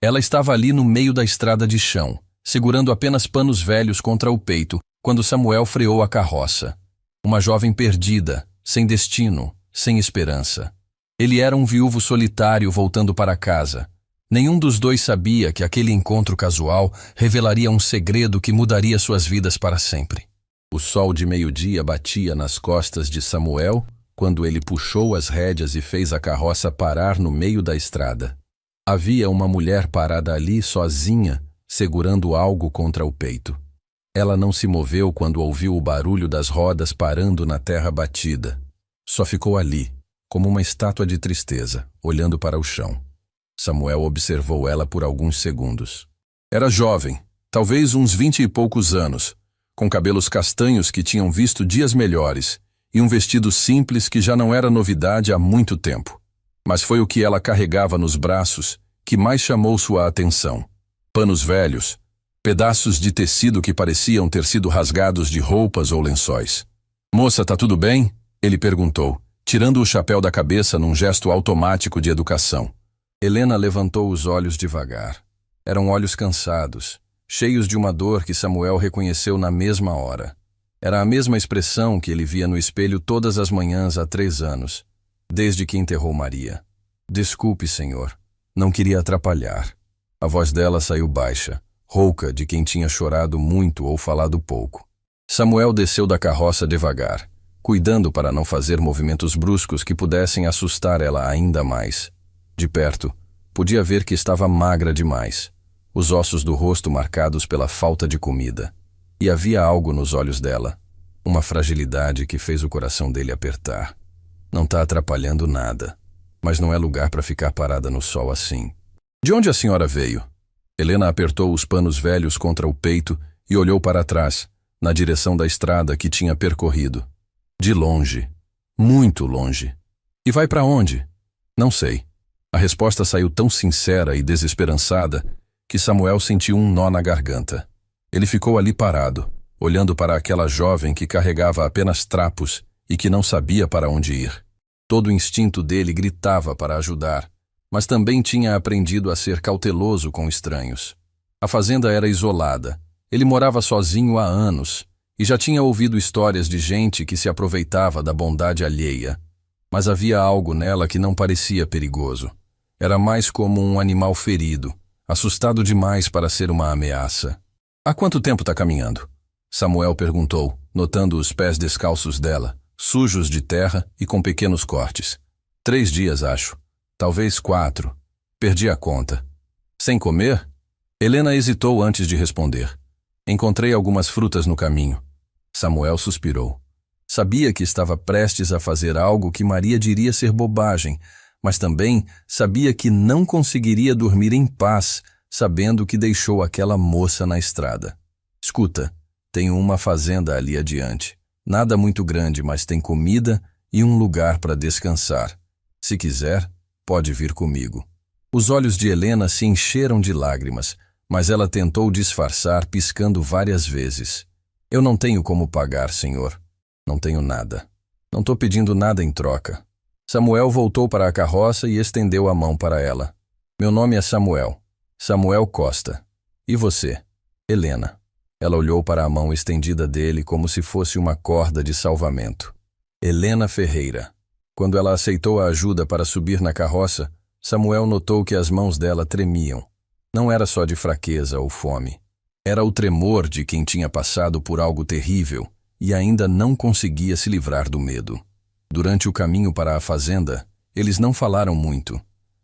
Ela estava ali no meio da estrada de chão, segurando apenas panos velhos contra o peito, quando Samuel freou a carroça. Uma jovem perdida, sem destino, sem esperança. Ele era um viúvo solitário voltando para casa. Nenhum dos dois sabia que aquele encontro casual revelaria um segredo que mudaria suas vidas para sempre. O sol de meio-dia batia nas costas de Samuel quando ele puxou as rédeas e fez a carroça parar no meio da estrada. Havia uma mulher parada ali sozinha, segurando algo contra o peito. Ela não se moveu quando ouviu o barulho das rodas parando na terra batida. Só ficou ali, como uma estátua de tristeza, olhando para o chão. Samuel observou ela por alguns segundos. Era jovem, talvez uns 20 e poucos anos, com cabelos castanhos que tinham visto dias melhores e um vestido simples que já não era novidade há muito tempo. Mas foi o que ela carregava nos braços que mais chamou sua atenção. Panos velhos, pedaços de tecido que pareciam ter sido rasgados de roupas ou lençóis. "Moça, tá tudo bem?" ele perguntou, tirando o chapéu da cabeça num gesto automático de educação. Helena levantou os olhos devagar. Eram olhos cansados, cheios de uma dor que Samuel reconheceu na mesma hora. Era a mesma expressão que ele via no espelho todas as manhãs há 3 anos, desde que enterrou Maria. "Desculpe, senhor. Não queria atrapalhar." A voz dela saiu baixa, rouca de quem tinha chorado muito ou falado pouco. Samuel desceu da carroça devagar, cuidando para não fazer movimentos bruscos que pudessem assustar ela ainda mais. De perto, podia ver que estava magra demais, os ossos do rosto marcados pela falta de comida. E havia algo nos olhos dela, uma fragilidade que fez o coração dele apertar. "Não está atrapalhando nada, mas não é lugar para ficar parada no sol assim." "De onde a senhora veio?" Helena apertou os panos velhos contra o peito e olhou para trás, na direção da estrada que tinha percorrido. "De longe, muito longe." "E vai para onde?" "Não sei." A resposta saiu tão sincera e desesperançada que Samuel sentiu um nó na garganta. Ele ficou ali parado, olhando para aquela jovem que carregava apenas trapos e que não sabia para onde ir. Todo o instinto dele gritava para ajudar, mas também tinha aprendido a ser cauteloso com estranhos. A fazenda era isolada, ele morava sozinho há anos e já tinha ouvido histórias de gente que se aproveitava da bondade alheia. Mas havia algo nela que não parecia perigoso. Era mais como um animal ferido, assustado demais para ser uma ameaça. "Há quanto tempo está caminhando?" Samuel perguntou, notando os pés descalços dela, sujos de terra e com pequenos cortes. 3 dias, acho. Talvez 4. Perdi a conta." "Sem comer?" Helena hesitou antes de responder. "Encontrei algumas frutas no caminho." Samuel suspirou. Sabia que estava prestes a fazer algo que Maria diria ser bobagem, mas também sabia que não conseguiria dormir em paz, sabendo que deixou aquela moça na estrada. "Escuta, tenho uma fazenda ali adiante. Nada muito grande, mas tem comida e um lugar para descansar. Se quiser, pode vir comigo." Os olhos de Helena se encheram de lágrimas, mas ela tentou disfarçar, piscando várias vezes. "Eu não tenho como pagar, senhor. Não tenho nada. Não estou pedindo nada em troca." Samuel voltou para a carroça e estendeu a mão para ela. "Meu nome é Samuel. Samuel Costa. E você?" "Helena." Ela olhou para a mão estendida dele como se fosse uma corda de salvamento. "Helena Ferreira." Quando ela aceitou a ajuda para subir na carroça, Samuel notou que as mãos dela tremiam. Não era só de fraqueza ou fome. Era o tremor de quem tinha passado por algo terrível e ainda não conseguia se livrar do medo. Durante o caminho para a fazenda, eles não falaram muito.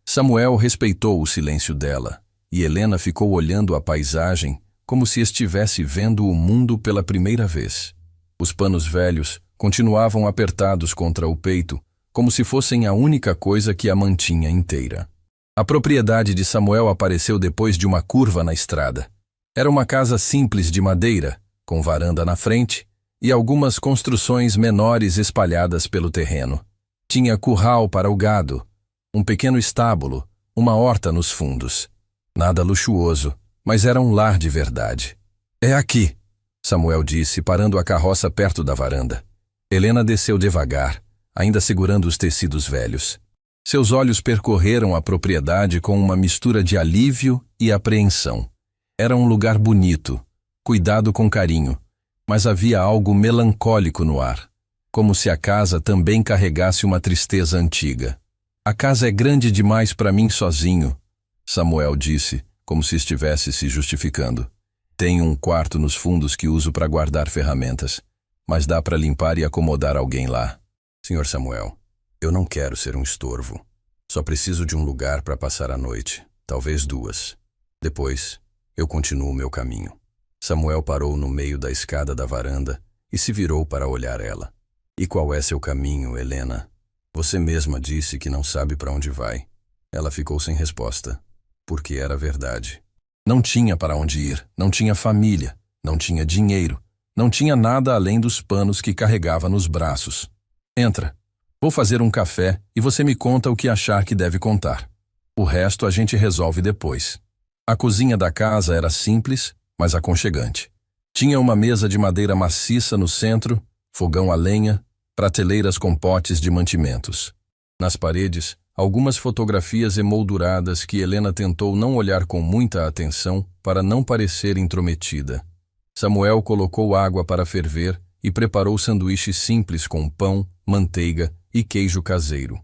Samuel respeitou o silêncio dela, e Helena ficou olhando a paisagem como se estivesse vendo o mundo pela primeira vez. Os panos velhos continuavam apertados contra o peito, como se fossem a única coisa que a mantinha inteira. A propriedade de Samuel apareceu depois de uma curva na estrada. Era uma casa simples de madeira, com varanda na frente, e algumas construções menores espalhadas pelo terreno. Tinha curral para o gado, um pequeno estábulo, uma horta nos fundos. Nada luxuoso, mas era um lar de verdade. "É aqui", Samuel disse, parando a carroça perto da varanda. Helena desceu devagar, ainda segurando os tecidos velhos. Seus olhos percorreram a propriedade com uma mistura de alívio e apreensão. Era um lugar bonito, cuidado com carinho, mas havia algo melancólico no ar, como se a casa também carregasse uma tristeza antiga. A casa é grande demais para mim sozinho, Samuel disse, como se estivesse se justificando. Tenho um quarto nos fundos que uso para guardar ferramentas, mas dá para limpar e acomodar alguém lá. Senhor Samuel, eu não quero ser um estorvo. Só preciso de um lugar para passar a noite, talvez 2. Depois, eu continuo meu caminho. Samuel parou no meio da escada da varanda e se virou para olhar ela. E qual é seu caminho, Helena? Você mesma disse que não sabe para onde vai. Ela ficou sem resposta, porque era verdade. Não tinha para onde ir, não tinha família, não tinha dinheiro, não tinha nada além dos panos que carregava nos braços. Entra. Vou fazer um café e você me conta o que achar que deve contar. O resto a gente resolve depois. A cozinha da casa era simples, mas aconchegante. Tinha uma mesa de madeira maciça no centro, fogão a lenha, prateleiras com potes de mantimentos. Nas paredes, algumas fotografias emolduradas que Helena tentou não olhar com muita atenção para não parecer intrometida. Samuel colocou água para ferver e preparou sanduíches simples com pão, manteiga e queijo caseiro.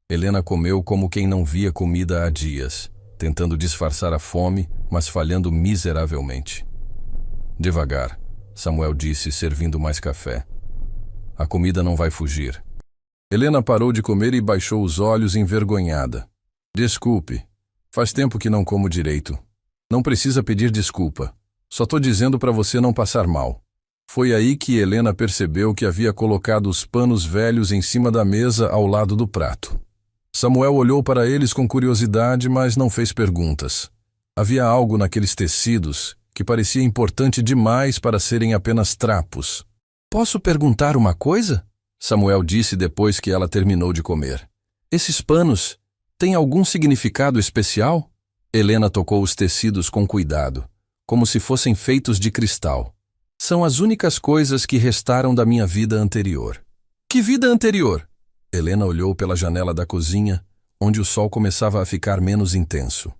Helena comeu como quem não via comida há dias, tentando disfarçar a fome, mas falhando miseravelmente. Devagar, Samuel disse, servindo mais café. A comida não vai fugir. Helena parou de comer e baixou os olhos envergonhada. Desculpe, faz tempo que não como direito. Não precisa pedir desculpa. Só tô dizendo para você não passar mal. Foi aí que Helena percebeu que havia colocado os panos velhos em cima da mesa ao lado do prato. Samuel olhou para eles com curiosidade, mas não fez perguntas. Havia algo naqueles tecidos que parecia importante demais para serem apenas trapos. Posso perguntar uma coisa? Samuel disse depois que ela terminou de comer. Esses panos têm algum significado especial? Helena tocou os tecidos com cuidado, como se fossem feitos de cristal. São as únicas coisas que restaram da minha vida anterior. Que vida anterior? Helena olhou pela janela da cozinha, onde o sol começava a ficar menos intenso.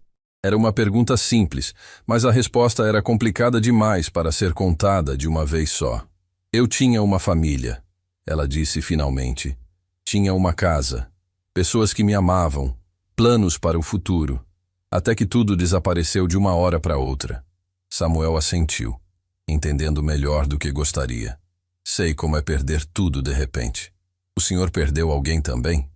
Era uma pergunta simples, mas a resposta era complicada demais para ser contada de uma vez só. Eu tinha uma família, ela disse finalmente. Tinha uma casa, pessoas que me amavam, planos para o futuro, até que tudo desapareceu de uma hora para outra. Samuel assentiu, entendendo melhor do que gostaria. Sei como é perder tudo de repente. O senhor perdeu alguém também?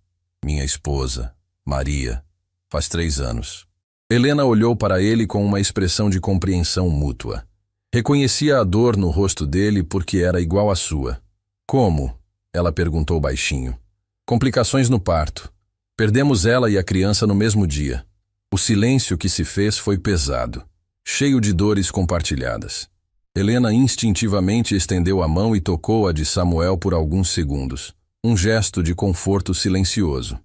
Minha esposa, Maria. Faz 3 anos. Helena olhou para ele com uma expressão de compreensão mútua. Reconhecia a dor no rosto dele porque era igual à sua. Como? Ela perguntou baixinho. Complicações no parto. Perdemos ela e a criança no mesmo dia. O silêncio que se fez foi pesado, cheio de dores compartilhadas. Helena instintivamente estendeu a mão e tocou a de Samuel por alguns segundos. Um gesto de conforto silencioso.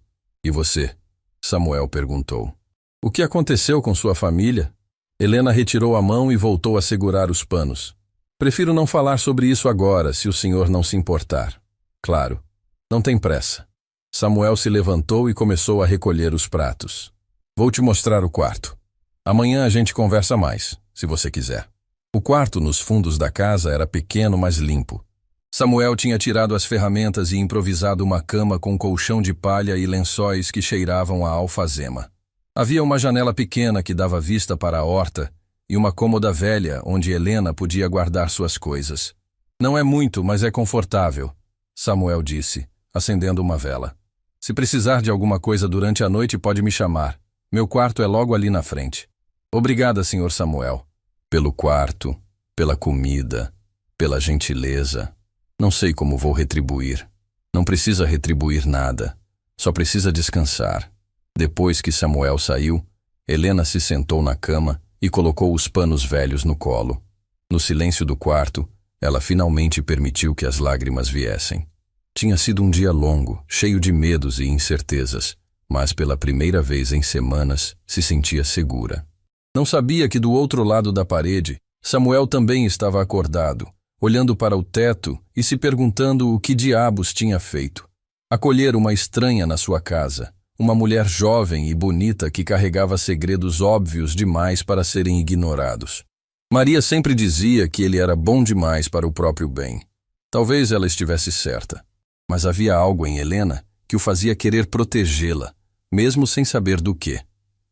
E você? Samuel perguntou. O que aconteceu com sua família? Helena retirou a mão e voltou a segurar os panos. Prefiro não falar sobre isso agora, se o senhor não se importar. Claro, não tem pressa. Samuel se levantou e começou a recolher os pratos. Vou te mostrar o quarto. Amanhã a gente conversa mais, se você quiser. O quarto nos fundos da casa era pequeno, mas limpo. Samuel tinha tirado as ferramentas e improvisado uma cama com colchão de palha e lençóis que cheiravam a alfazema. Havia uma janela pequena que dava vista para a horta e uma cômoda velha onde Helena podia guardar suas coisas. Não é muito, mas é confortável, Samuel disse, acendendo uma vela. Se precisar de alguma coisa durante a noite, pode me chamar. Meu quarto é logo ali na frente. Obrigada, Sr. Samuel. Pelo quarto, pela comida, pela gentileza. Não sei como vou retribuir. Não precisa retribuir nada. Só precisa descansar. Depois que Samuel saiu, Helena se sentou na cama e colocou os panos velhos no colo. No silêncio do quarto, ela finalmente permitiu que as lágrimas viessem. Tinha sido um dia longo, cheio de medos e incertezas, mas pela primeira vez em semanas se sentia segura. Não sabia que do outro lado da parede, Samuel também estava acordado, olhando para o teto e se perguntando o que diabos tinha feito. Acolher uma estranha na sua casa, uma mulher jovem e bonita que carregava segredos óbvios demais para serem ignorados. Maria sempre dizia que ele era bom demais para o próprio bem. Talvez ela estivesse certa, mas havia algo em Helena que o fazia querer protegê-la, mesmo sem saber do que.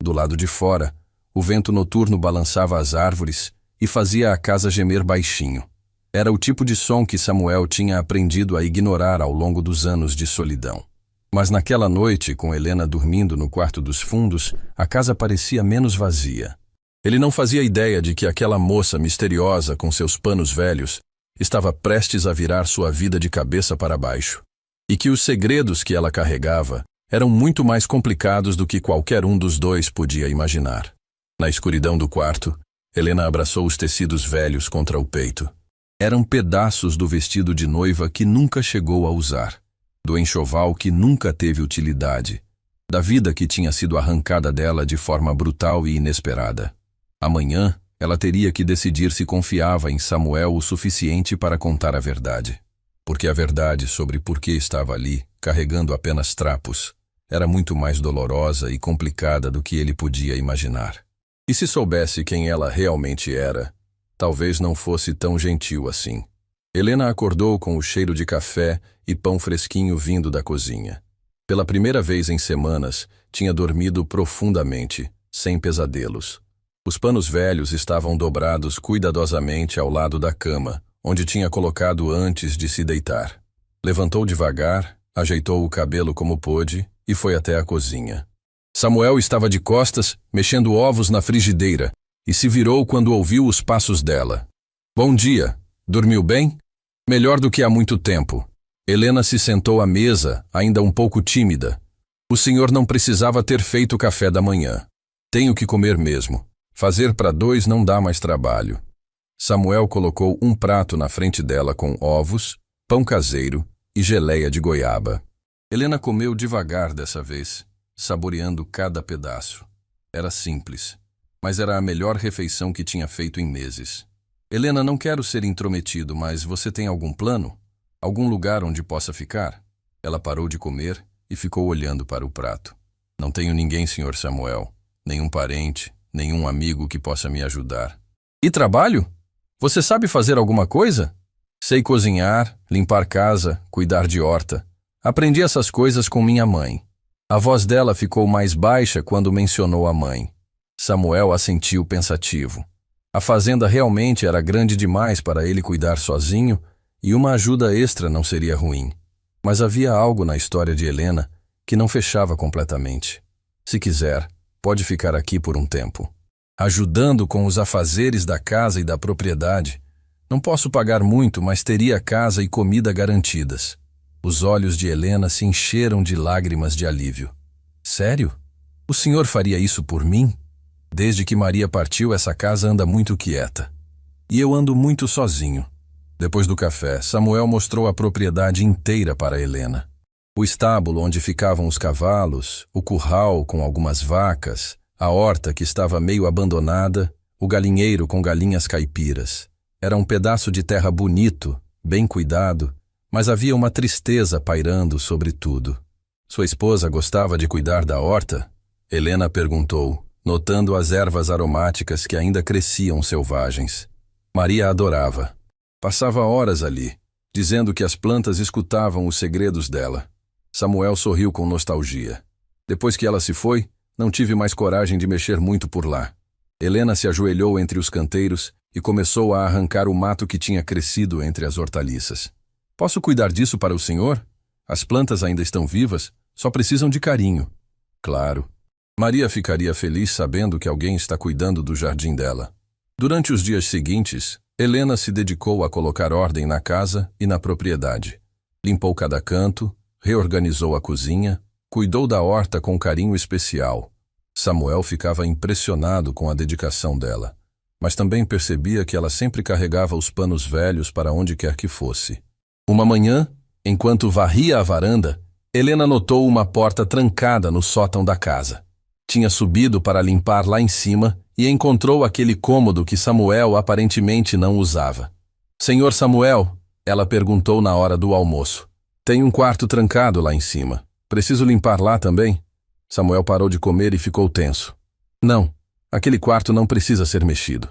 Do lado de fora, o vento noturno balançava as árvores e fazia a casa gemer baixinho. Era o tipo de som que Samuel tinha aprendido a ignorar ao longo dos anos de solidão. Mas naquela noite, com Helena dormindo no quarto dos fundos, a casa parecia menos vazia. Ele não fazia ideia de que aquela moça misteriosa com seus panos velhos estava prestes a virar sua vida de cabeça para baixo, e que os segredos que ela carregava eram muito mais complicados do que qualquer um dos dois podia imaginar. Na escuridão do quarto, Helena abraçou os tecidos velhos contra o peito. Eram pedaços do vestido de noiva que nunca chegou a usar, do enxoval que nunca teve utilidade, da vida que tinha sido arrancada dela de forma brutal e inesperada. Amanhã, ela teria que decidir se confiava em Samuel o suficiente para contar a verdade. Porque a verdade sobre por que estava ali, carregando apenas trapos, era muito mais dolorosa e complicada do que ele podia imaginar. E se soubesse quem ela realmente era, talvez não fosse tão gentil assim. Helena acordou com o cheiro de café e pão fresquinho vindo da cozinha. Pela primeira vez em semanas, tinha dormido profundamente, sem pesadelos. Os panos velhos estavam dobrados cuidadosamente ao lado da cama, onde tinha colocado antes de se deitar. Levantou devagar, ajeitou o cabelo como pôde e foi até a cozinha. Samuel estava de costas, mexendo ovos na frigideira, e se virou quando ouviu os passos dela. Bom dia. Dormiu bem? Melhor do que há muito tempo. Helena se sentou à mesa, ainda um pouco tímida. O senhor não precisava ter feito o café da manhã. Tenho que comer mesmo. Fazer para dois não dá mais trabalho. Samuel colocou um prato na frente dela com ovos, pão caseiro e geleia de goiaba. Helena comeu devagar dessa vez, saboreando cada pedaço. Era simples, mas era a melhor refeição que tinha feito em meses. Helena, não quero ser intrometido, mas você tem algum plano? Algum lugar onde possa ficar? Ela parou de comer e ficou olhando para o prato. Não tenho ninguém, Sr. Samuel. Nenhum parente, nenhum amigo que possa me ajudar. E trabalho? Você sabe fazer alguma coisa? Sei cozinhar, limpar casa, cuidar de horta. Aprendi essas coisas com minha mãe. A voz dela ficou mais baixa quando mencionou a mãe. Samuel assentiu pensativo. A fazenda realmente era grande demais para ele cuidar sozinho e uma ajuda extra não seria ruim. Mas havia algo na história de Helena que não fechava completamente. Se quiser, pode ficar aqui por um tempo, ajudando com os afazeres da casa e da propriedade. Não posso pagar muito, mas teria casa e comida garantidas. Os olhos de Helena se encheram de lágrimas de alívio. Sério? O senhor faria isso por mim? Desde que Maria partiu, essa casa anda muito quieta. E eu ando muito sozinho. Depois do café, Samuel mostrou a propriedade inteira para Helena. O estábulo onde ficavam os cavalos, o curral com algumas vacas, a horta que estava meio abandonada, o galinheiro com galinhas caipiras. Era um pedaço de terra bonito, bem cuidado, mas havia uma tristeza pairando sobre tudo. Sua esposa gostava de cuidar da horta? Helena perguntou, notando as ervas aromáticas que ainda cresciam selvagens. Maria adorava. Passava horas ali, dizendo que as plantas escutavam os segredos dela. Samuel sorriu com nostalgia. Depois que ela se foi, não tive mais coragem de mexer muito por lá. Helena se ajoelhou entre os canteiros e começou a arrancar o mato que tinha crescido entre as hortaliças. Posso cuidar disso para o senhor? As plantas ainda estão vivas, só precisam de carinho. Claro. Maria ficaria feliz sabendo que alguém está cuidando do jardim dela. Durante os dias seguintes, Helena se dedicou a colocar ordem na casa e na propriedade. Limpou cada canto, reorganizou a cozinha, cuidou da horta com carinho especial. Samuel ficava impressionado com a dedicação dela, mas também percebia que ela sempre carregava os panos velhos para onde quer que fosse. Uma manhã, enquanto varria a varanda, Helena notou uma porta trancada no sótão da casa. Tinha subido para limpar lá em cima e encontrou aquele cômodo que Samuel aparentemente não usava. Senhor Samuel, ela perguntou na hora do almoço. Tem um quarto trancado lá em cima. Preciso limpar lá também? Samuel parou de comer e ficou tenso. Não, aquele quarto não precisa ser mexido.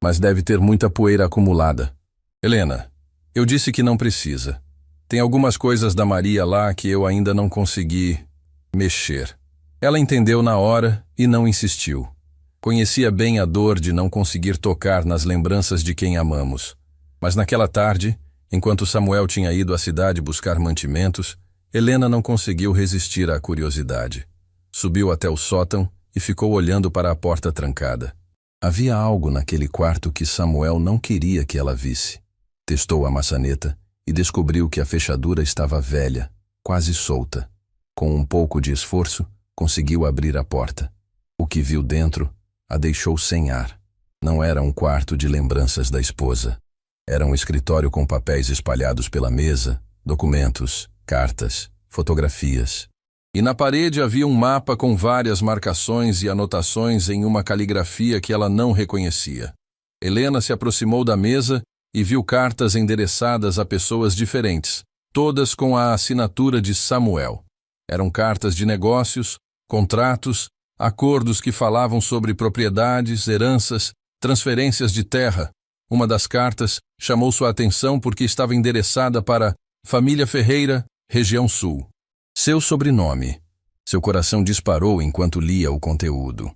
Mas deve ter muita poeira acumulada. Helena, eu disse que não precisa. Tem algumas coisas da Maria lá que eu ainda não consegui mexer. Ela entendeu na hora e não insistiu. Conhecia bem a dor de não conseguir tocar nas lembranças de quem amamos. Mas naquela tarde, enquanto Samuel tinha ido à cidade buscar mantimentos, Helena não conseguiu resistir à curiosidade. Subiu até o sótão e ficou olhando para a porta trancada. Havia algo naquele quarto que Samuel não queria que ela visse. Testou a maçaneta e descobriu que a fechadura estava velha, quase solta. Com um pouco de esforço, conseguiu abrir a porta. O que viu dentro a deixou sem ar. Não era um quarto de lembranças da esposa. Era um escritório com papéis espalhados pela mesa, documentos, cartas, fotografias. E na parede havia um mapa com várias marcações e anotações em uma caligrafia que ela não reconhecia. Helena se aproximou da mesa e viu cartas endereçadas a pessoas diferentes, todas com a assinatura de Samuel. Eram cartas de negócios, contratos, acordos que falavam sobre propriedades, heranças, transferências de terra. Uma das cartas chamou sua atenção porque estava endereçada para Família Ferreira, Região Sul. Seu sobrenome. Seu coração disparou enquanto lia o conteúdo.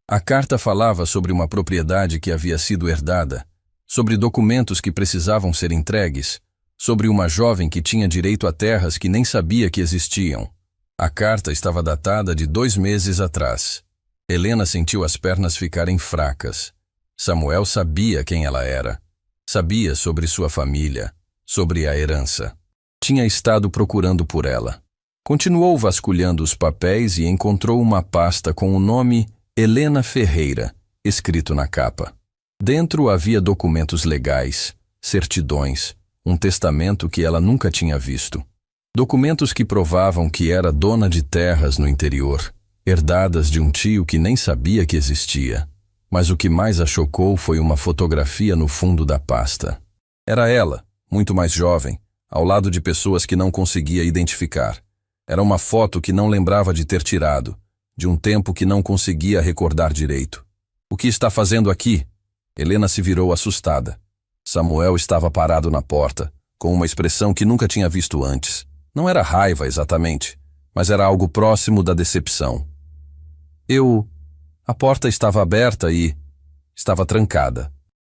A carta falava sobre uma propriedade que havia sido herdada, sobre documentos que precisavam ser entregues, sobre uma jovem que tinha direito a terras que nem sabia que existiam. A carta estava datada de 2 meses atrás. Helena sentiu as pernas ficarem fracas. Samuel sabia quem ela era. Sabia sobre sua família, sobre a herança. Tinha estado procurando por ela. Continuou vasculhando os papéis e encontrou uma pasta com o nome Helena Ferreira, escrito na capa. Dentro havia documentos legais, certidões, um testamento que ela nunca tinha visto. Documentos que provavam que era dona de terras no interior, herdadas de um tio que nem sabia que existia. Mas o que mais a chocou foi uma fotografia no fundo da pasta. Era ela, muito mais jovem, ao lado de pessoas que não conseguia identificar. Era uma foto que não lembrava de ter tirado, de um tempo que não conseguia recordar direito. O que está fazendo aqui? Helena se virou assustada. Samuel estava parado na porta, com uma expressão que nunca tinha visto antes. Não era raiva exatamente, mas era algo próximo da decepção. A porta estava aberta e estava trancada.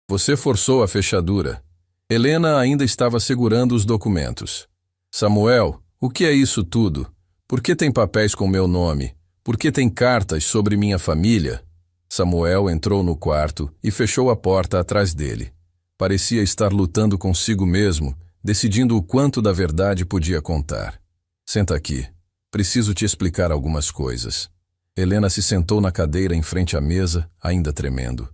Você forçou a fechadura. Helena ainda estava segurando os documentos. Samuel, o que é isso tudo? Por que tem papéis com meu nome? Por que tem cartas sobre minha família? Samuel entrou no quarto e fechou a porta atrás dele. Parecia estar lutando consigo mesmo, decidindo o quanto da verdade podia contar. Senta aqui. Preciso te explicar algumas coisas. Helena se sentou na cadeira em frente à mesa, ainda tremendo.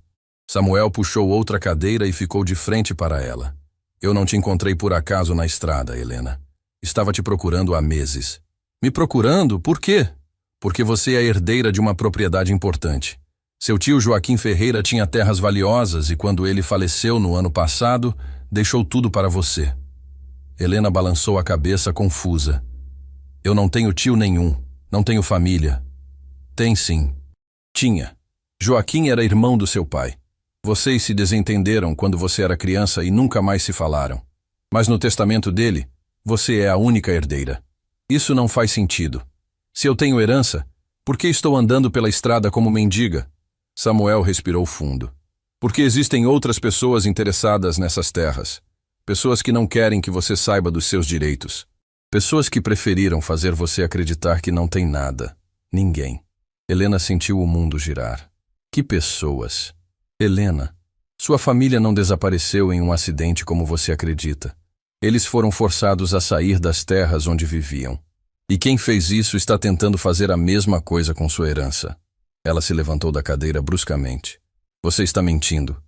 Samuel puxou outra cadeira e ficou de frente para ela. Eu não te encontrei por acaso na estrada, Helena. Estava te procurando há meses. Me procurando? Por quê? Porque você é a herdeira de uma propriedade importante. Seu tio Joaquim Ferreira tinha terras valiosas e quando ele faleceu no ano passado, deixou tudo para você. Helena balançou a cabeça confusa. Eu não tenho tio nenhum, não tenho família. Tem sim. Tinha. Joaquim era irmão do seu pai. Vocês se desentenderam quando você era criança e nunca mais se falaram. Mas no testamento dele, você é a única herdeira. Isso não faz sentido. Se eu tenho herança, por que estou andando pela estrada como mendiga? Samuel respirou fundo. Porque existem outras pessoas interessadas nessas terras. Pessoas que não querem que você saiba dos seus direitos. Pessoas que preferiram fazer você acreditar que não tem nada. Ninguém. Helena sentiu o mundo girar. Que pessoas? Helena, sua família não desapareceu em um acidente como você acredita. Eles foram forçados a sair das terras onde viviam. E quem fez isso está tentando fazer a mesma coisa com sua herança. Ela se levantou da cadeira bruscamente. Você está mentindo.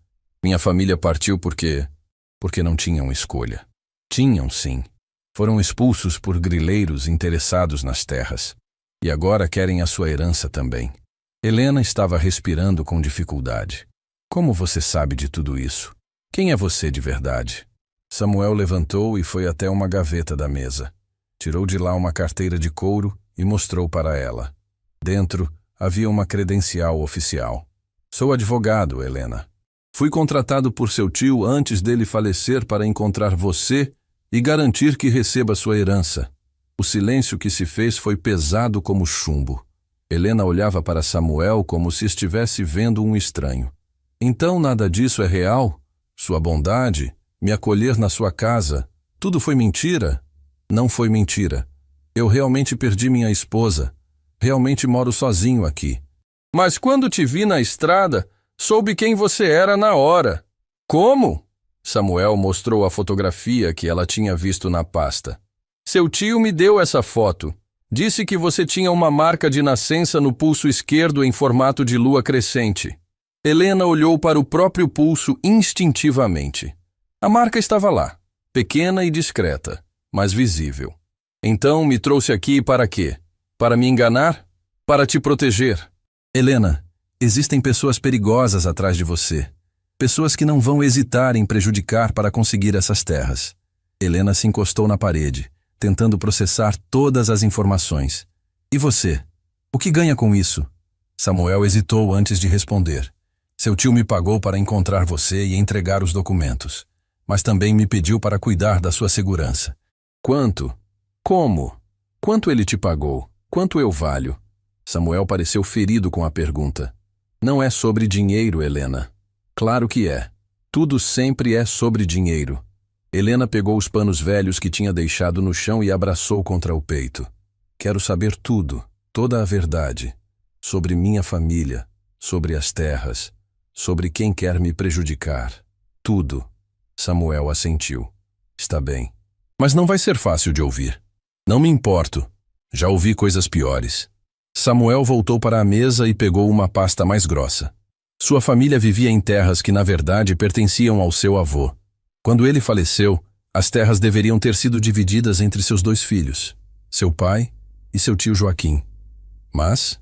Minha família partiu porque não tinham escolha. Tinham, sim. Foram expulsos por grileiros interessados nas terras. E agora querem a sua herança também. Helena estava respirando com dificuldade. Como você sabe de tudo isso? Quem é você de verdade? Samuel levantou e foi até uma gaveta da mesa. Tirou de lá uma carteira de couro e mostrou para ela. Dentro havia uma credencial oficial. Sou advogado, Helena. Fui contratado por seu tio antes dele falecer para encontrar você e garantir que receba sua herança. O silêncio que se fez foi pesado como chumbo. Helena olhava para Samuel como se estivesse vendo um estranho. Então nada disso é real? Sua bondade, me acolher na sua casa, tudo foi mentira? Não foi mentira. Eu realmente perdi minha esposa. Realmente moro sozinho aqui. Mas quando te vi na estrada, soube quem você era na hora. Como? Samuel mostrou a fotografia que ela tinha visto na pasta. Seu tio me deu essa foto. Disse que você tinha uma marca de nascença no pulso esquerdo em formato de lua crescente. Helena olhou para o próprio pulso instintivamente. A marca estava lá, pequena e discreta, mas visível. Então me trouxe aqui para quê? Para me enganar? Para te proteger? Helena, existem pessoas perigosas atrás de você. Pessoas que não vão hesitar em prejudicar para conseguir essas terras. Helena se encostou na parede, tentando processar todas as informações. E você? O que ganha com isso? Samuel hesitou antes de responder. Seu tio me pagou para encontrar você e entregar os documentos, mas também me pediu para cuidar da sua segurança. Quanto? Como? Quanto ele te pagou? Quanto eu valho? Samuel pareceu ferido com a pergunta. Não é sobre dinheiro, Helena. Claro que é. Tudo sempre é sobre dinheiro. Helena pegou os panos velhos que tinha deixado no chão e abraçou contra o peito. Quero saber tudo, toda a verdade. Sobre minha família, sobre as terras, sobre quem quer me prejudicar. Tudo. Samuel assentiu. Está bem. Mas não vai ser fácil de ouvir. Não me importo. Já ouvi coisas piores. Samuel voltou para a mesa e pegou uma pasta mais grossa. Sua família vivia em terras que, na verdade, pertenciam ao seu avô. Quando ele faleceu, as terras deveriam ter sido divididas entre seus 2 filhos, seu pai e seu tio Joaquim. Mas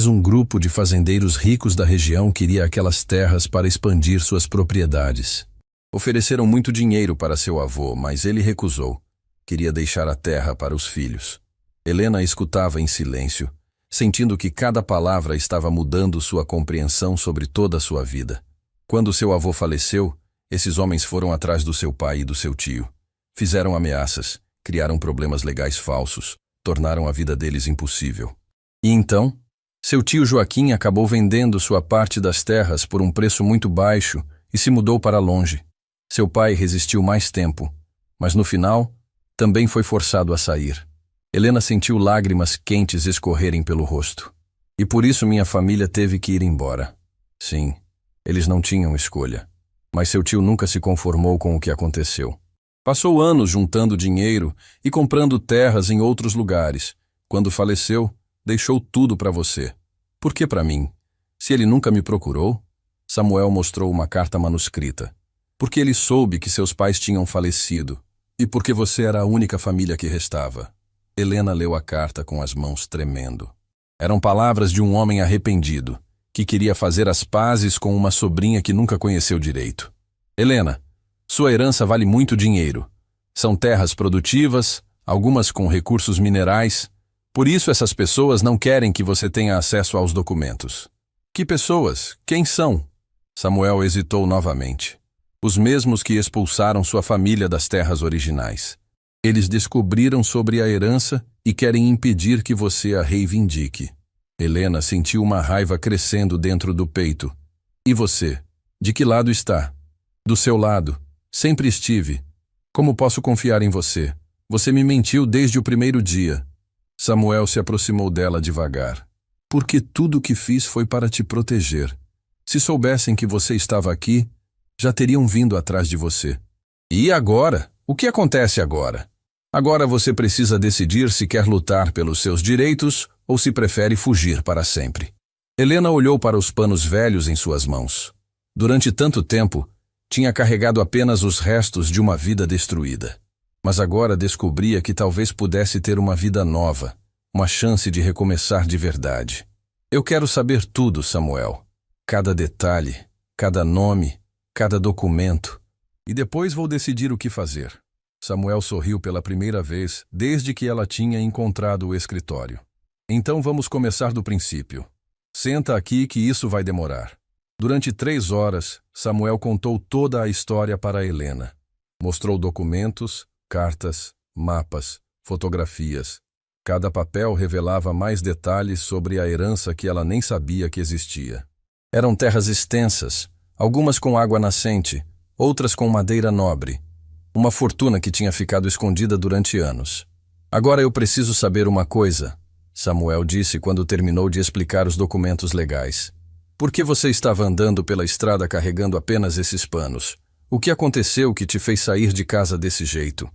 um grupo de fazendeiros ricos da região queria aquelas terras para expandir suas propriedades. Ofereceram muito dinheiro para seu avô, mas ele recusou. Queria deixar a terra para os filhos. Helena escutava em silêncio, sentindo que cada palavra estava mudando sua compreensão sobre toda a sua vida. Quando seu avô faleceu, esses homens foram atrás do seu pai e do seu tio. Fizeram ameaças, criaram problemas legais falsos, tornaram a vida deles impossível. E então, seu tio Joaquim acabou vendendo sua parte das terras por um preço muito baixo e se mudou para longe. Seu pai resistiu mais tempo, mas no final, também foi forçado a sair. Helena sentiu lágrimas quentes escorrerem pelo rosto. E por isso minha família teve que ir embora. Sim, eles não tinham escolha. Mas seu tio nunca se conformou com o que aconteceu. Passou anos juntando dinheiro e comprando terras em outros lugares. Quando faleceu, deixou tudo para você. Por que para mim? Se ele nunca me procurou? Samuel mostrou uma carta manuscrita. Porque ele soube que seus pais tinham falecido. E porque você era a única família que restava. Helena leu a carta com as mãos tremendo. Eram palavras de um homem arrependido, que queria fazer as pazes com uma sobrinha que nunca conheceu direito. Helena, sua herança vale muito dinheiro. São terras produtivas, algumas com recursos minerais. Por isso essas pessoas não querem que você tenha acesso aos documentos. Que pessoas? Quem são? Samuel hesitou novamente. Os mesmos que expulsaram sua família das terras originais. Eles descobriram sobre a herança e querem impedir que você a reivindique. Helena sentiu uma raiva crescendo dentro do peito. E você? De que lado está? Do seu lado. Sempre estive. Como posso confiar em você? Você me mentiu desde o primeiro dia. Samuel se aproximou dela devagar. Porque tudo o que fiz foi para te proteger. Se soubessem que você estava aqui, já teriam vindo atrás de você. E agora? O que acontece agora? Agora você precisa decidir se quer lutar pelos seus direitos ou se prefere fugir para sempre. Helena olhou para os panos velhos em suas mãos. Durante tanto tempo, tinha carregado apenas os restos de uma vida destruída. Mas agora descobria que talvez pudesse ter uma vida nova, uma chance de recomeçar de verdade. Eu quero saber tudo, Samuel. Cada detalhe, cada nome, cada documento. E depois vou decidir o que fazer. Samuel sorriu pela primeira vez desde que ela tinha encontrado o escritório. Então vamos começar do princípio. Senta aqui que isso vai demorar. Durante 3 horas, Samuel contou toda a história para Helena. Mostrou documentos, cartas, mapas, fotografias. Cada papel revelava mais detalhes sobre a herança que ela nem sabia que existia. Eram terras extensas, algumas com água nascente, outras com madeira nobre. Uma fortuna que tinha ficado escondida durante anos. Agora eu preciso saber uma coisa, Samuel disse quando terminou de explicar os documentos legais. Por que você estava andando pela estrada carregando apenas esses panos? O que aconteceu que te fez sair de casa desse jeito?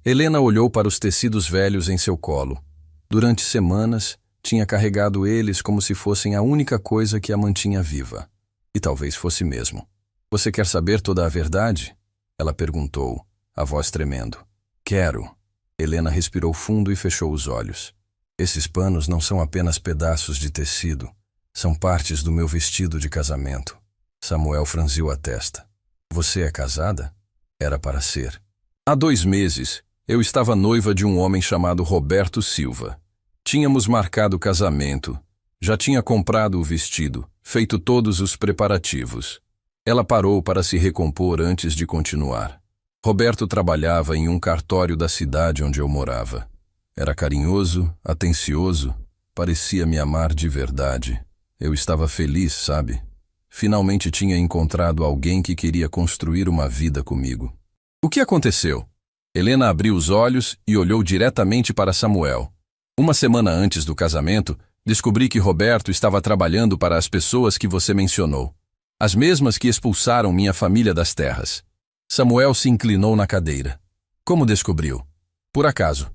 Helena olhou para os tecidos velhos em seu colo. Durante semanas, tinha carregado eles como se fossem a única coisa que a mantinha viva. E talvez fosse mesmo. Você quer saber toda a verdade? Ela perguntou, a voz tremendo. Quero. Helena respirou fundo e fechou os olhos. Esses panos não são apenas pedaços de tecido. São partes do meu vestido de casamento. Samuel franziu a testa. Você é casada? Era para ser. Há 2 meses, eu estava noiva de um homem chamado Roberto Silva. Tínhamos marcado o casamento. Já tinha comprado o vestido, feito todos os preparativos. Ela parou para se recompor antes de continuar. Roberto trabalhava em um cartório da cidade onde eu morava. Era carinhoso, atencioso, parecia me amar de verdade. Eu estava feliz, sabe? Finalmente tinha encontrado alguém que queria construir uma vida comigo. O que aconteceu? Helena abriu os olhos e olhou diretamente para Samuel. 1 semana antes do casamento, descobri que Roberto estava trabalhando para as pessoas que você mencionou. As mesmas que expulsaram minha família das terras. Samuel se inclinou na cadeira. Como descobriu? Por acaso.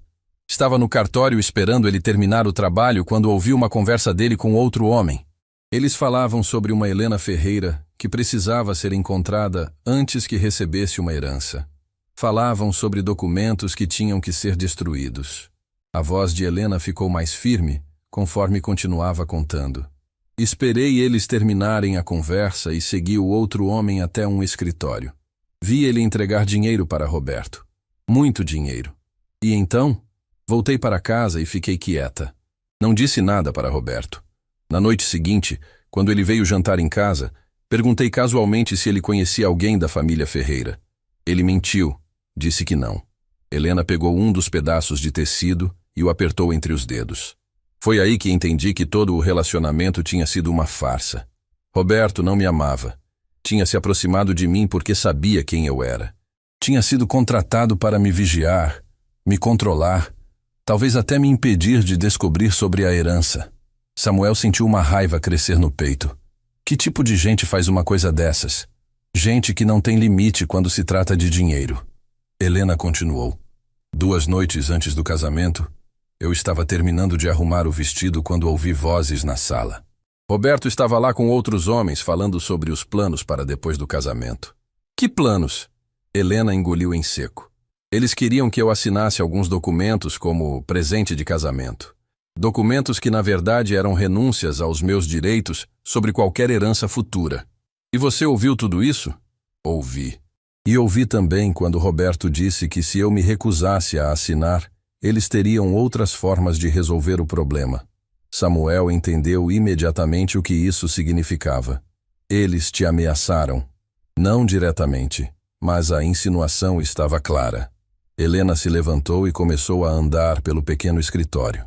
Estava no cartório esperando ele terminar o trabalho quando ouvi uma conversa dele com outro homem. Eles falavam sobre uma Helena Ferreira que precisava ser encontrada antes que recebesse uma herança. Falavam sobre documentos que tinham que ser destruídos. A voz de Helena ficou mais firme conforme continuava contando. Esperei eles terminarem a conversa e segui o outro homem até um escritório. Vi ele entregar dinheiro para Roberto. Muito dinheiro. E então, voltei para casa e fiquei quieta. Não disse nada para Roberto. Na noite seguinte, quando ele veio jantar em casa, perguntei casualmente se ele conhecia alguém da família Ferreira. Ele mentiu. Disse que não. Helena pegou um dos pedaços de tecido e o apertou entre os dedos. Foi aí que entendi que todo o relacionamento tinha sido uma farsa. Roberto não me amava. Tinha se aproximado de mim porque sabia quem eu era. Tinha sido contratado para me vigiar, me controlar, talvez até me impedir de descobrir sobre a herança. Samuel sentiu uma raiva crescer no peito. Que tipo de gente faz uma coisa dessas? Gente que não tem limite quando se trata de dinheiro. Helena continuou. 2 noites antes do casamento, eu estava terminando de arrumar o vestido quando ouvi vozes na sala. Roberto estava lá com outros homens falando sobre os planos para depois do casamento. Que planos? Helena engoliu em seco. Eles queriam que eu assinasse alguns documentos como presente de casamento. Documentos que na verdade eram renúncias aos meus direitos sobre qualquer herança futura. E você ouviu tudo isso? Ouvi. E ouvi também quando Roberto disse que se eu me recusasse a assinar, eles teriam outras formas de resolver o problema. Samuel entendeu imediatamente o que isso significava. Eles te ameaçaram. Não diretamente, mas a insinuação estava clara. Helena se levantou e começou a andar pelo pequeno escritório.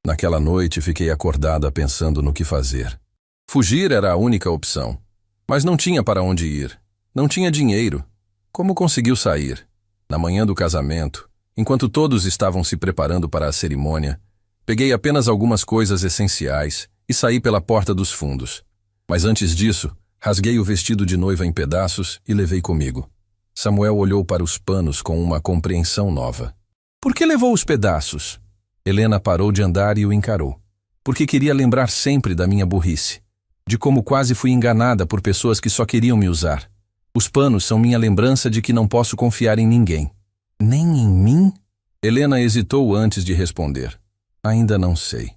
Naquela noite fiquei acordada pensando no que fazer. Fugir era a única opção. Mas não tinha para onde ir. Não tinha dinheiro. Como conseguiu sair? Na manhã do casamento, enquanto todos estavam se preparando para a cerimônia, peguei apenas algumas coisas essenciais e saí pela porta dos fundos. Mas antes disso, rasguei o vestido de noiva em pedaços e levei comigo. Samuel olhou para os panos com uma compreensão nova. Por que levou os pedaços? Helena parou de andar e o encarou. Porque queria lembrar sempre da minha burrice. De como quase fui enganada por pessoas que só queriam me usar. Os panos são minha lembrança de que não posso confiar em ninguém. Nem em mim? Helena hesitou antes de responder. Ainda não sei.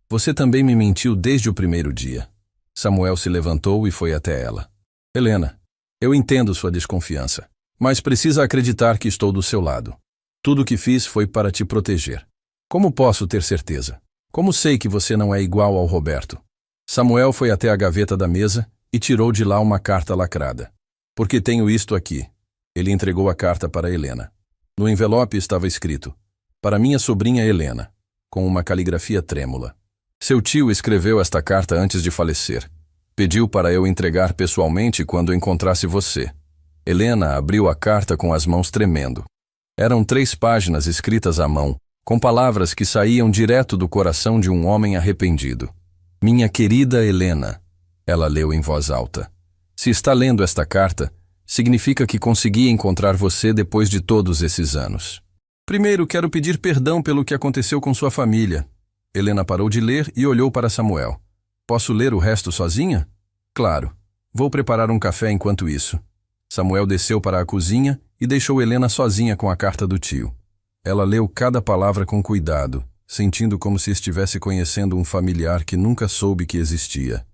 Você também me mentiu desde o primeiro dia. Samuel se levantou e foi até ela. Helena, eu entendo sua desconfiança, mas precisa acreditar que estou do seu lado. Tudo o que fiz foi para te proteger. Como posso ter certeza? Como sei que você não é igual ao Roberto? Samuel foi até a gaveta da mesa e tirou de lá uma carta lacrada. Porque tenho isto aqui. Ele entregou a carta para Helena. No envelope estava escrito: para minha sobrinha Helena, com uma caligrafia trêmula. Seu tio escreveu esta carta antes de falecer. Pediu para eu entregar pessoalmente quando encontrasse você. Helena abriu a carta com as mãos tremendo. Eram 3 páginas escritas à mão, com palavras que saíam direto do coração de um homem arrependido. Minha querida Helena, ela leu em voz alta. Se está lendo esta carta, significa que consegui encontrar você depois de todos esses anos. Primeiro, quero pedir perdão pelo que aconteceu com sua família. Helena parou de ler e olhou para Samuel. Posso ler o resto sozinha? Claro. Vou preparar um café enquanto isso. Samuel desceu para a cozinha e deixou Helena sozinha com a carta do tio. Ela leu cada palavra com cuidado, sentindo como se estivesse conhecendo um familiar que nunca soube que existia.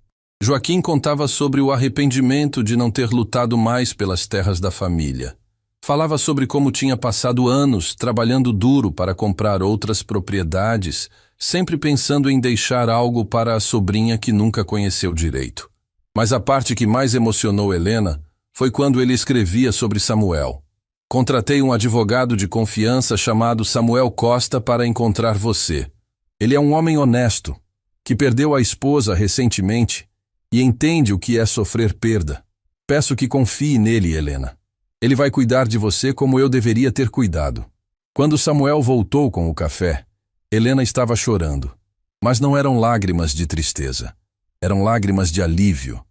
Joaquim contava sobre o arrependimento de não ter lutado mais pelas terras da família. Falava sobre como tinha passado anos trabalhando duro para comprar outras propriedades, sempre pensando em deixar algo para a sobrinha que nunca conheceu direito. Mas a parte que mais emocionou Helena foi quando ele escrevia sobre Samuel. Contratei um advogado de confiança chamado Samuel Costa para encontrar você. Ele é um homem honesto, que perdeu a esposa recentemente e entende o que é sofrer perda. Peço que confie nele, Helena. Ele vai cuidar de você como eu deveria ter cuidado. Quando Samuel voltou com o café, Helena estava chorando. Mas não eram lágrimas de tristeza. Eram lágrimas de alívio.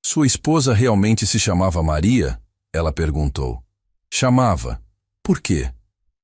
Sua esposa realmente se chamava Maria? Ela perguntou. Chamava. Por quê?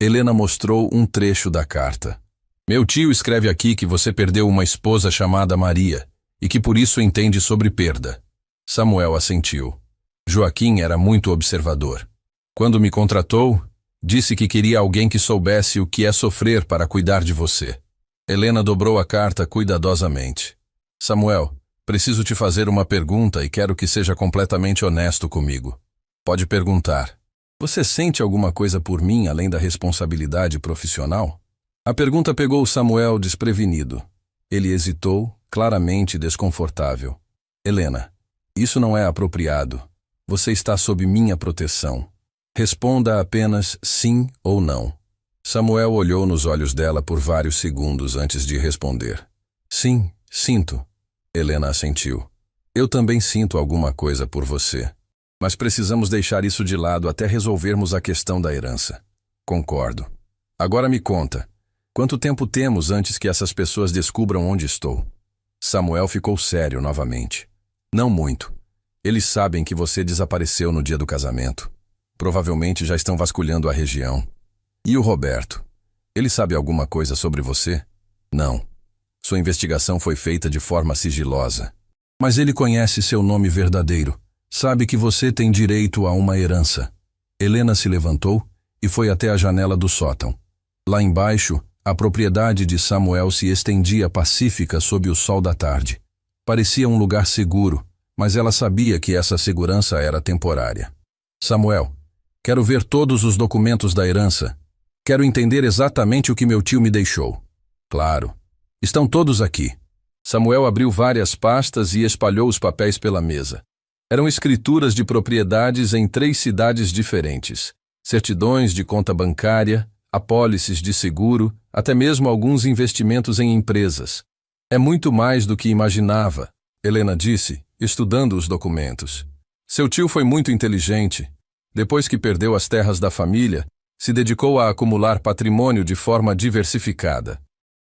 Helena mostrou um trecho da carta. Meu tio escreve aqui que você perdeu uma esposa chamada Maria e que por isso entende sobre perda. Samuel assentiu. Joaquim era muito observador. Quando me contratou, disse que queria alguém que soubesse o que é sofrer para cuidar de você. Helena dobrou a carta cuidadosamente. Samuel, preciso te fazer uma pergunta e quero que seja completamente honesto comigo. Pode perguntar. Você sente alguma coisa por mim além da responsabilidade profissional? A pergunta pegou Samuel desprevenido. Ele hesitou, claramente desconfortável. Helena, isso não é apropriado. Você está sob minha proteção. Responda apenas sim ou não. Samuel olhou nos olhos dela por vários segundos antes de responder. Sim, sinto. Helena assentiu. Eu também sinto alguma coisa por você. Mas precisamos deixar isso de lado até resolvermos a questão da herança. Concordo. Agora me conta. Quanto tempo temos antes que essas pessoas descubram onde estou? Samuel ficou sério novamente. Não muito. Eles sabem que você desapareceu no dia do casamento. Provavelmente já estão vasculhando a região. E o Roberto? Ele sabe alguma coisa sobre você? Não. Sua investigação foi feita de forma sigilosa. Mas ele conhece seu nome verdadeiro. Sabe que você tem direito a uma herança. Helena se levantou e foi até a janela do sótão. Lá embaixo, a propriedade de Samuel se estendia pacífica sob o sol da tarde. Parecia um lugar seguro, mas ela sabia que essa segurança era temporária. Samuel, quero ver todos os documentos da herança. Quero entender exatamente o que meu tio me deixou. Claro. Estão todos aqui. Samuel abriu várias pastas e espalhou os papéis pela mesa. Eram escrituras de propriedades em 3 cidades diferentes, certidões de conta bancária, apólices de seguro, até mesmo alguns investimentos em empresas. É muito mais do que imaginava, Helena disse, estudando os documentos. Seu tio foi muito inteligente. Depois que perdeu as terras da família, se dedicou a acumular patrimônio de forma diversificada.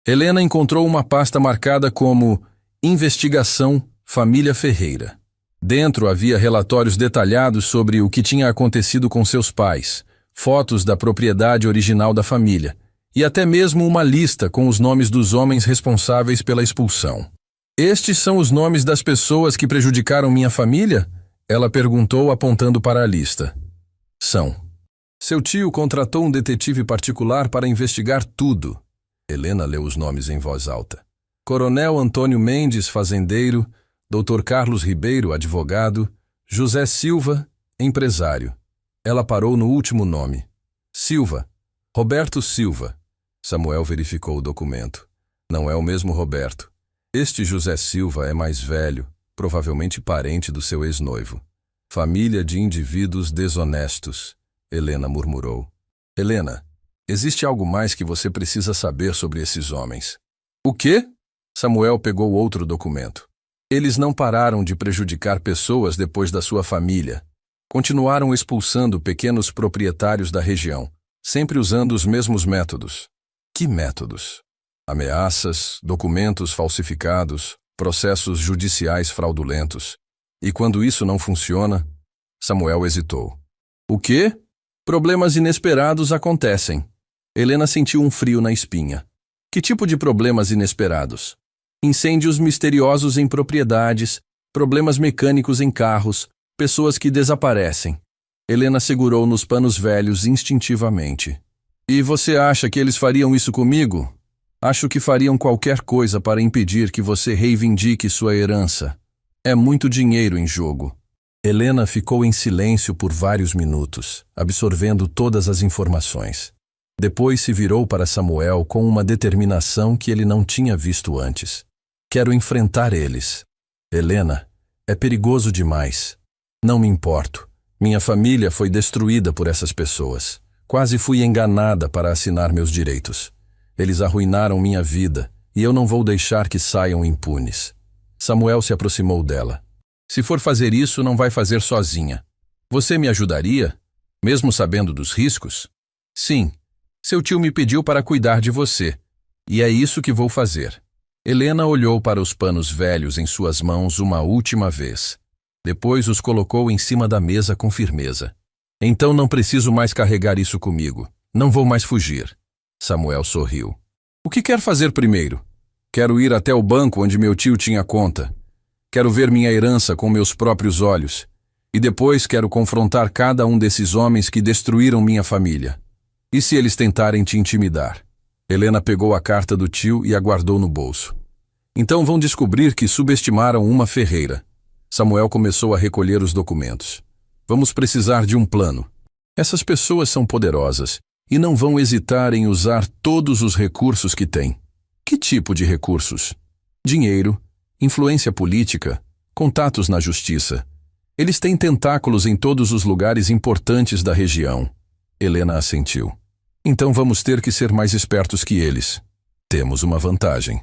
Helena encontrou uma pasta marcada como Investigação Família Ferreira. Dentro havia relatórios detalhados sobre o que tinha acontecido com seus pais, fotos da propriedade original da família e até mesmo uma lista com os nomes dos homens responsáveis pela expulsão. Estes são os nomes das pessoas que prejudicaram minha família? Ela perguntou apontando para a lista. São. Seu tio contratou um detetive particular para investigar tudo. Helena leu os nomes em voz alta. Coronel Antônio Mendes, fazendeiro, Dr. Carlos Ribeiro, advogado, José Silva, empresário. Ela parou no último nome. Silva. Roberto Silva. Samuel verificou o documento. Não é o mesmo Roberto. Este José Silva é mais velho, provavelmente parente do seu ex-noivo. Família de indivíduos desonestos, Helena murmurou. Helena, existe algo mais que você precisa saber sobre esses homens. O quê? Samuel pegou outro documento. Eles não pararam de prejudicar pessoas depois da sua família. Continuaram expulsando pequenos proprietários da região, sempre usando os mesmos métodos. Que métodos? Ameaças, documentos falsificados, processos judiciais fraudulentos. E quando isso não funciona, Samuel hesitou. O quê? Problemas inesperados acontecem. Helena sentiu um frio na espinha. Que tipo de problemas inesperados? Incêndios misteriosos em propriedades, problemas mecânicos em carros, pessoas que desaparecem. Helena segurou nos panos velhos instintivamente. E você acha que eles fariam isso comigo? Acho que fariam qualquer coisa para impedir que você reivindique sua herança. É muito dinheiro em jogo. Helena ficou em silêncio por vários minutos, absorvendo todas as informações. Depois se virou para Samuel com uma determinação que ele não tinha visto antes. Quero enfrentar eles. Helena, é perigoso demais. Não me importo. Minha família foi destruída por essas pessoas. Quase fui enganada para assinar meus direitos. Eles arruinaram minha vida e eu não vou deixar que saiam impunes. Samuel se aproximou dela. Se for fazer isso, não vai fazer sozinha. Você me ajudaria? Mesmo sabendo dos riscos? Sim. Seu tio me pediu para cuidar de você. E é isso que vou fazer. Helena olhou para os panos velhos em suas mãos uma última vez. Depois os colocou em cima da mesa com firmeza. Então não preciso mais carregar isso comigo. Não vou mais fugir. Samuel sorriu. O que quer fazer primeiro? Quero ir até o banco onde meu tio tinha conta. Quero ver minha herança com meus próprios olhos. E depois quero confrontar cada um desses homens que destruíram minha família. E se eles tentarem te intimidar? Helena pegou a carta do tio e a guardou no bolso. Então vão descobrir que subestimaram uma ferreira. Samuel começou a recolher os documentos. Vamos precisar de um plano. Essas pessoas são poderosas e não vão hesitar em usar todos os recursos que têm. Que tipo de recursos? Dinheiro, influência política, contatos na justiça. Eles têm tentáculos em todos os lugares importantes da região. Helena assentiu. Então vamos ter que ser mais espertos que eles. Temos uma vantagem.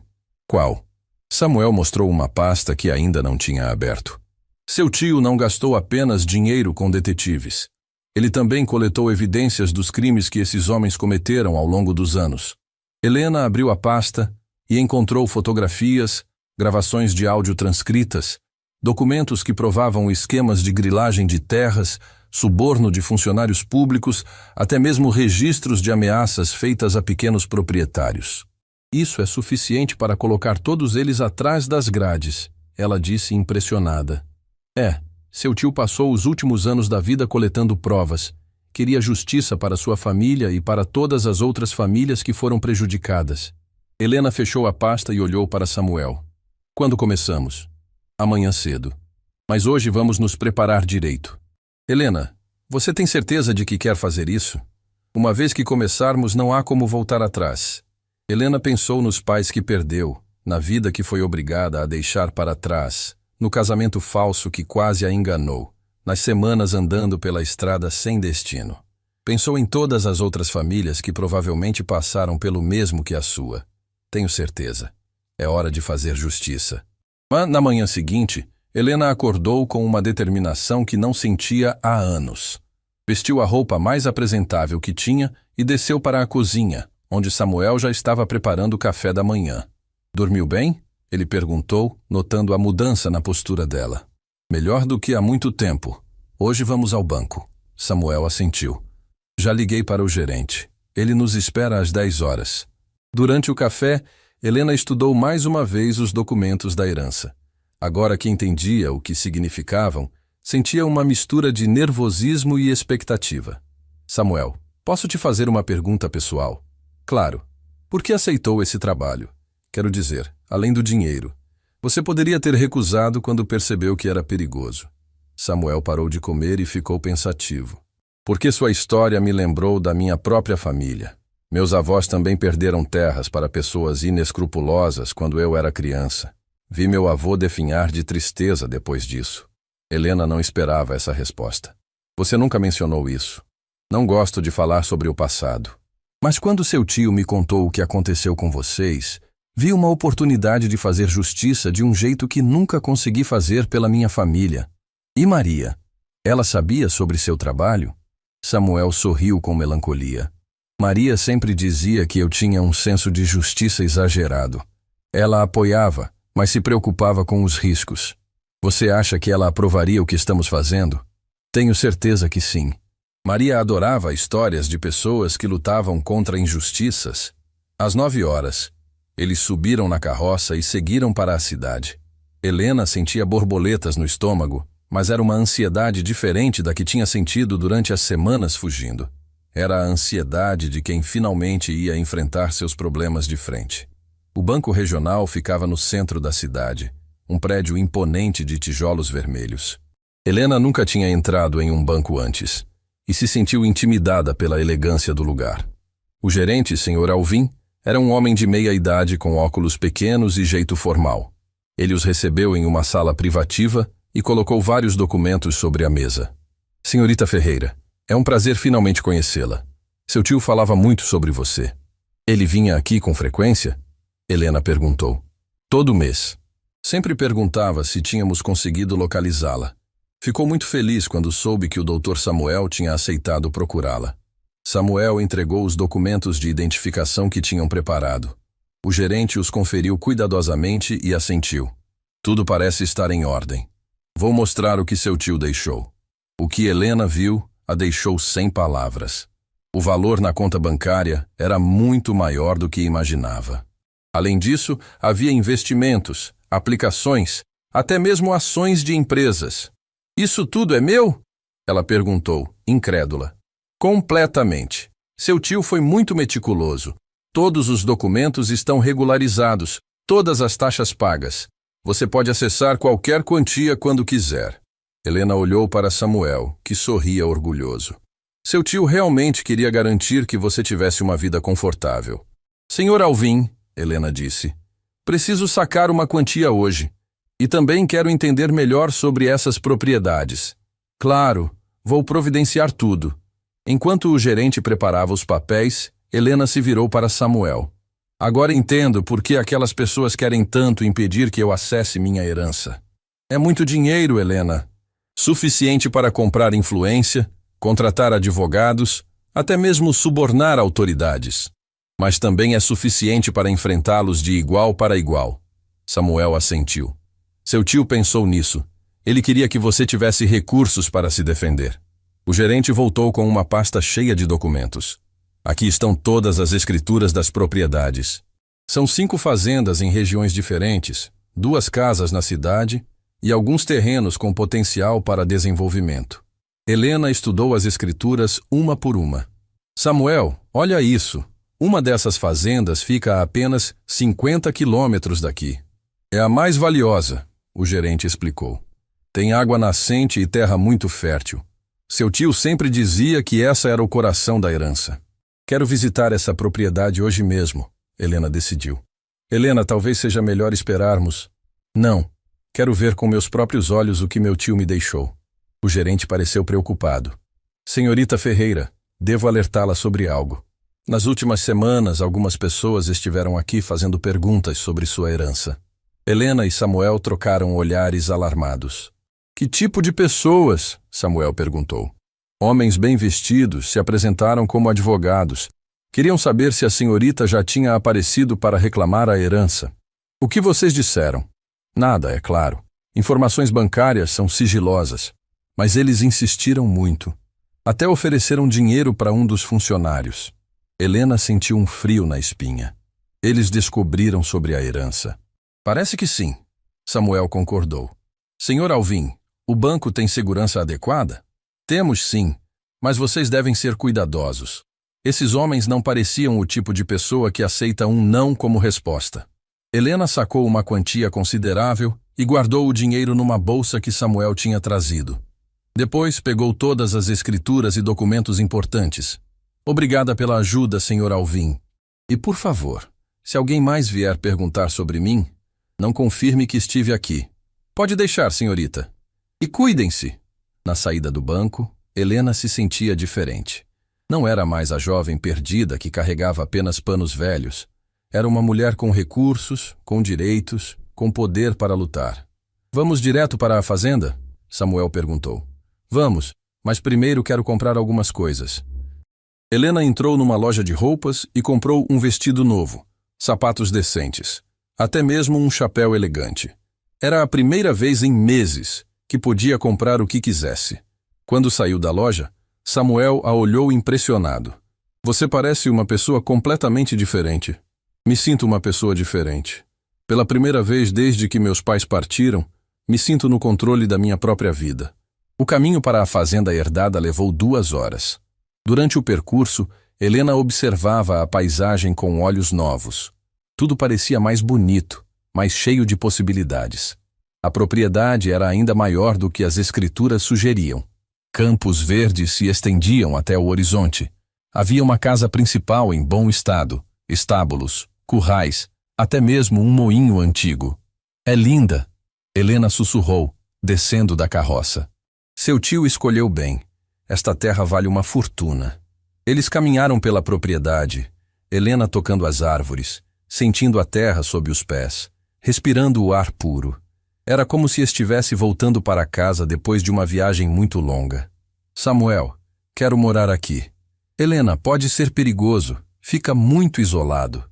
Qual? Samuel mostrou uma pasta que ainda não tinha aberto. Seu tio não gastou apenas dinheiro com detetives. Ele também coletou evidências dos crimes que esses homens cometeram ao longo dos anos. Helena abriu a pasta e encontrou fotografias, gravações de áudio transcritas, documentos que provavam esquemas de grilagem de terras, suborno de funcionários públicos, até mesmo registros de ameaças feitas a pequenos proprietários. Isso é suficiente para colocar todos eles atrás das grades, ela disse impressionada. Seu tio passou os últimos anos da vida coletando provas. Queria justiça para sua família e para todas as outras famílias que foram prejudicadas. Helena fechou a pasta e olhou para Samuel. Quando começamos? Amanhã cedo. Mas hoje vamos nos preparar direito. Helena, você tem certeza de que quer fazer isso? Uma vez que começarmos, não há como voltar atrás. Helena pensou nos pais que perdeu, na vida que foi obrigada a deixar para trás, no casamento falso que quase a enganou, nas semanas andando pela estrada sem destino. Pensou em todas as outras famílias que provavelmente passaram pelo mesmo que a sua. Tenho certeza. É hora de fazer justiça. Mas, na manhã seguinte, Helena acordou com uma determinação que não sentia há anos. Vestiu a roupa mais apresentável que tinha e desceu para a cozinha, onde Samuel já estava preparando o café da manhã. Dormiu bem? Ele perguntou, notando a mudança na postura dela. Melhor do que há muito tempo. Hoje vamos ao banco. Samuel assentiu. Já liguei para o gerente. Ele nos espera às 10 horas. Durante o café, Helena estudou mais uma vez os documentos da herança. Agora que entendia o que significavam, sentia uma mistura de nervosismo e expectativa. Samuel, posso te fazer uma pergunta pessoal? Claro. Por que aceitou esse trabalho? Quero dizer, além do dinheiro. Você poderia ter recusado quando percebeu que era perigoso. Samuel parou de comer e ficou pensativo. Porque sua história me lembrou da minha própria família. Meus avós também perderam terras para pessoas inescrupulosas quando eu era criança. Vi meu avô definhar de tristeza depois disso. Helena não esperava essa resposta. Você nunca mencionou isso. Não gosto de falar sobre o passado. Mas quando seu tio me contou o que aconteceu com vocês, vi uma oportunidade de fazer justiça de um jeito que nunca consegui fazer pela minha família. E Maria? Ela sabia sobre seu trabalho? Samuel sorriu com melancolia. Maria sempre dizia que eu tinha um senso de justiça exagerado. Ela apoiava, mas se preocupava com os riscos. Você acha que ela aprovaria o que estamos fazendo? Tenho certeza que sim. Maria adorava histórias de pessoas que lutavam contra injustiças. Às 9 horas, eles subiram na carroça e seguiram para a cidade. Helena sentia borboletas no estômago, mas era uma ansiedade diferente da que tinha sentido durante as semanas fugindo. Era a ansiedade de quem finalmente ia enfrentar seus problemas de frente. O banco regional ficava no centro da cidade, um prédio imponente de tijolos vermelhos. Helena nunca tinha entrado em um banco antes e se sentiu intimidada pela elegância do lugar. O gerente, Sr. Alvim, era um homem de meia idade com óculos pequenos e jeito formal. Ele os recebeu em uma sala privativa e colocou vários documentos sobre a mesa. Senhorita Ferreira, é um prazer finalmente conhecê-la. Seu tio falava muito sobre você. Ele vinha aqui com frequência? Helena perguntou. Todo mês. Sempre perguntava se tínhamos conseguido localizá-la. Ficou muito feliz quando soube que o Dr. Samuel tinha aceitado procurá-la. Samuel entregou os documentos de identificação que tinham preparado. O gerente os conferiu cuidadosamente e assentiu. Tudo parece estar em ordem. Vou mostrar o que seu tio deixou. O que Helena viu a deixou sem palavras. O valor na conta bancária era muito maior do que imaginava. Além disso, havia investimentos, aplicações, até mesmo ações de empresas. Isso tudo é meu? Ela perguntou, incrédula. Completamente. Seu tio foi muito meticuloso. Todos os documentos estão regularizados, todas as taxas pagas. Você pode acessar qualquer quantia quando quiser. Helena olhou para Samuel, que sorria orgulhoso. Seu tio realmente queria garantir que você tivesse uma vida confortável. Senhor Alvim, Helena disse, preciso sacar uma quantia hoje. E também quero entender melhor sobre essas propriedades. Claro, vou providenciar tudo. Enquanto o gerente preparava os papéis, Helena se virou para Samuel. Agora entendo por que aquelas pessoas querem tanto impedir que eu acesse minha herança. É muito dinheiro, Helena. Suficiente para comprar influência, contratar advogados, até mesmo subornar autoridades. Mas também é suficiente para enfrentá-los de igual para igual. Samuel assentiu. Seu tio pensou nisso. Ele queria que você tivesse recursos para se defender. O gerente voltou com uma pasta cheia de documentos. Aqui estão todas as escrituras das propriedades. São 5 fazendas em regiões diferentes, 2 casas na cidade e alguns terrenos com potencial para desenvolvimento. Helena estudou as escrituras uma por uma. Samuel, olha isso. Uma dessas fazendas fica a apenas 50 quilômetros daqui. É a mais valiosa, o gerente explicou. Tem água nascente e terra muito fértil. Seu tio sempre dizia que essa era o coração da herança. Quero visitar essa propriedade hoje mesmo, Helena decidiu. Helena, talvez seja melhor esperarmos. Não, quero ver com meus próprios olhos o que meu tio me deixou. O gerente pareceu preocupado. Senhorita Ferreira, devo alertá-la sobre algo. Nas últimas semanas, algumas pessoas estiveram aqui fazendo perguntas sobre sua herança. Helena e Samuel trocaram olhares alarmados. Que tipo de pessoas? Samuel perguntou. Homens bem vestidos se apresentaram como advogados. Queriam saber se a senhorita já tinha aparecido para reclamar a herança. O que vocês disseram? Nada, é claro. Informações bancárias são sigilosas. Mas eles insistiram muito. Até ofereceram dinheiro para um dos funcionários. Helena sentiu um frio na espinha. Eles descobriram sobre a herança. Parece que sim, Samuel concordou. Senhor Alvim, o banco tem segurança adequada? Temos sim, mas vocês devem ser cuidadosos. Esses homens não pareciam o tipo de pessoa que aceita um não como resposta. Helena sacou uma quantia considerável e guardou o dinheiro numa bolsa que Samuel tinha trazido. Depois pegou todas as escrituras e documentos importantes. Obrigada pela ajuda, Sr. Alvim. E por favor, se alguém mais vier perguntar sobre mim, não confirme que estive aqui. Pode deixar, senhorita. E cuidem-se. Na saída do banco, Helena se sentia diferente. Não era mais a jovem perdida que carregava apenas panos velhos. Era uma mulher com recursos, com direitos, com poder para lutar. Vamos direto para a fazenda? Samuel perguntou. Vamos, mas primeiro quero comprar algumas coisas. Helena entrou numa loja de roupas e comprou um vestido novo, sapatos decentes, até mesmo um chapéu elegante. Era a primeira vez em meses que podia comprar o que quisesse. Quando saiu da loja, Samuel a olhou impressionado. Você parece uma pessoa completamente diferente. Me sinto uma pessoa diferente. Pela primeira vez desde que meus pais partiram, me sinto no controle da minha própria vida. O caminho para a fazenda herdada levou 2 horas. Durante o percurso, Helena observava a paisagem com olhos novos. Tudo parecia mais bonito, mais cheio de possibilidades. A propriedade era ainda maior do que as escrituras sugeriam. Campos verdes se estendiam até o horizonte. Havia uma casa principal em bom estado, estábulos, currais, até mesmo um moinho antigo. É linda, Helena sussurrou, descendo da carroça. Seu tio escolheu bem. Esta terra vale uma fortuna. Eles caminharam pela propriedade, Helena tocando as árvores, sentindo a terra sob os pés, respirando o ar puro. Era como se estivesse voltando para casa depois de uma viagem muito longa. Samuel, quero morar aqui. Helena, pode ser perigoso. Fica muito isolado.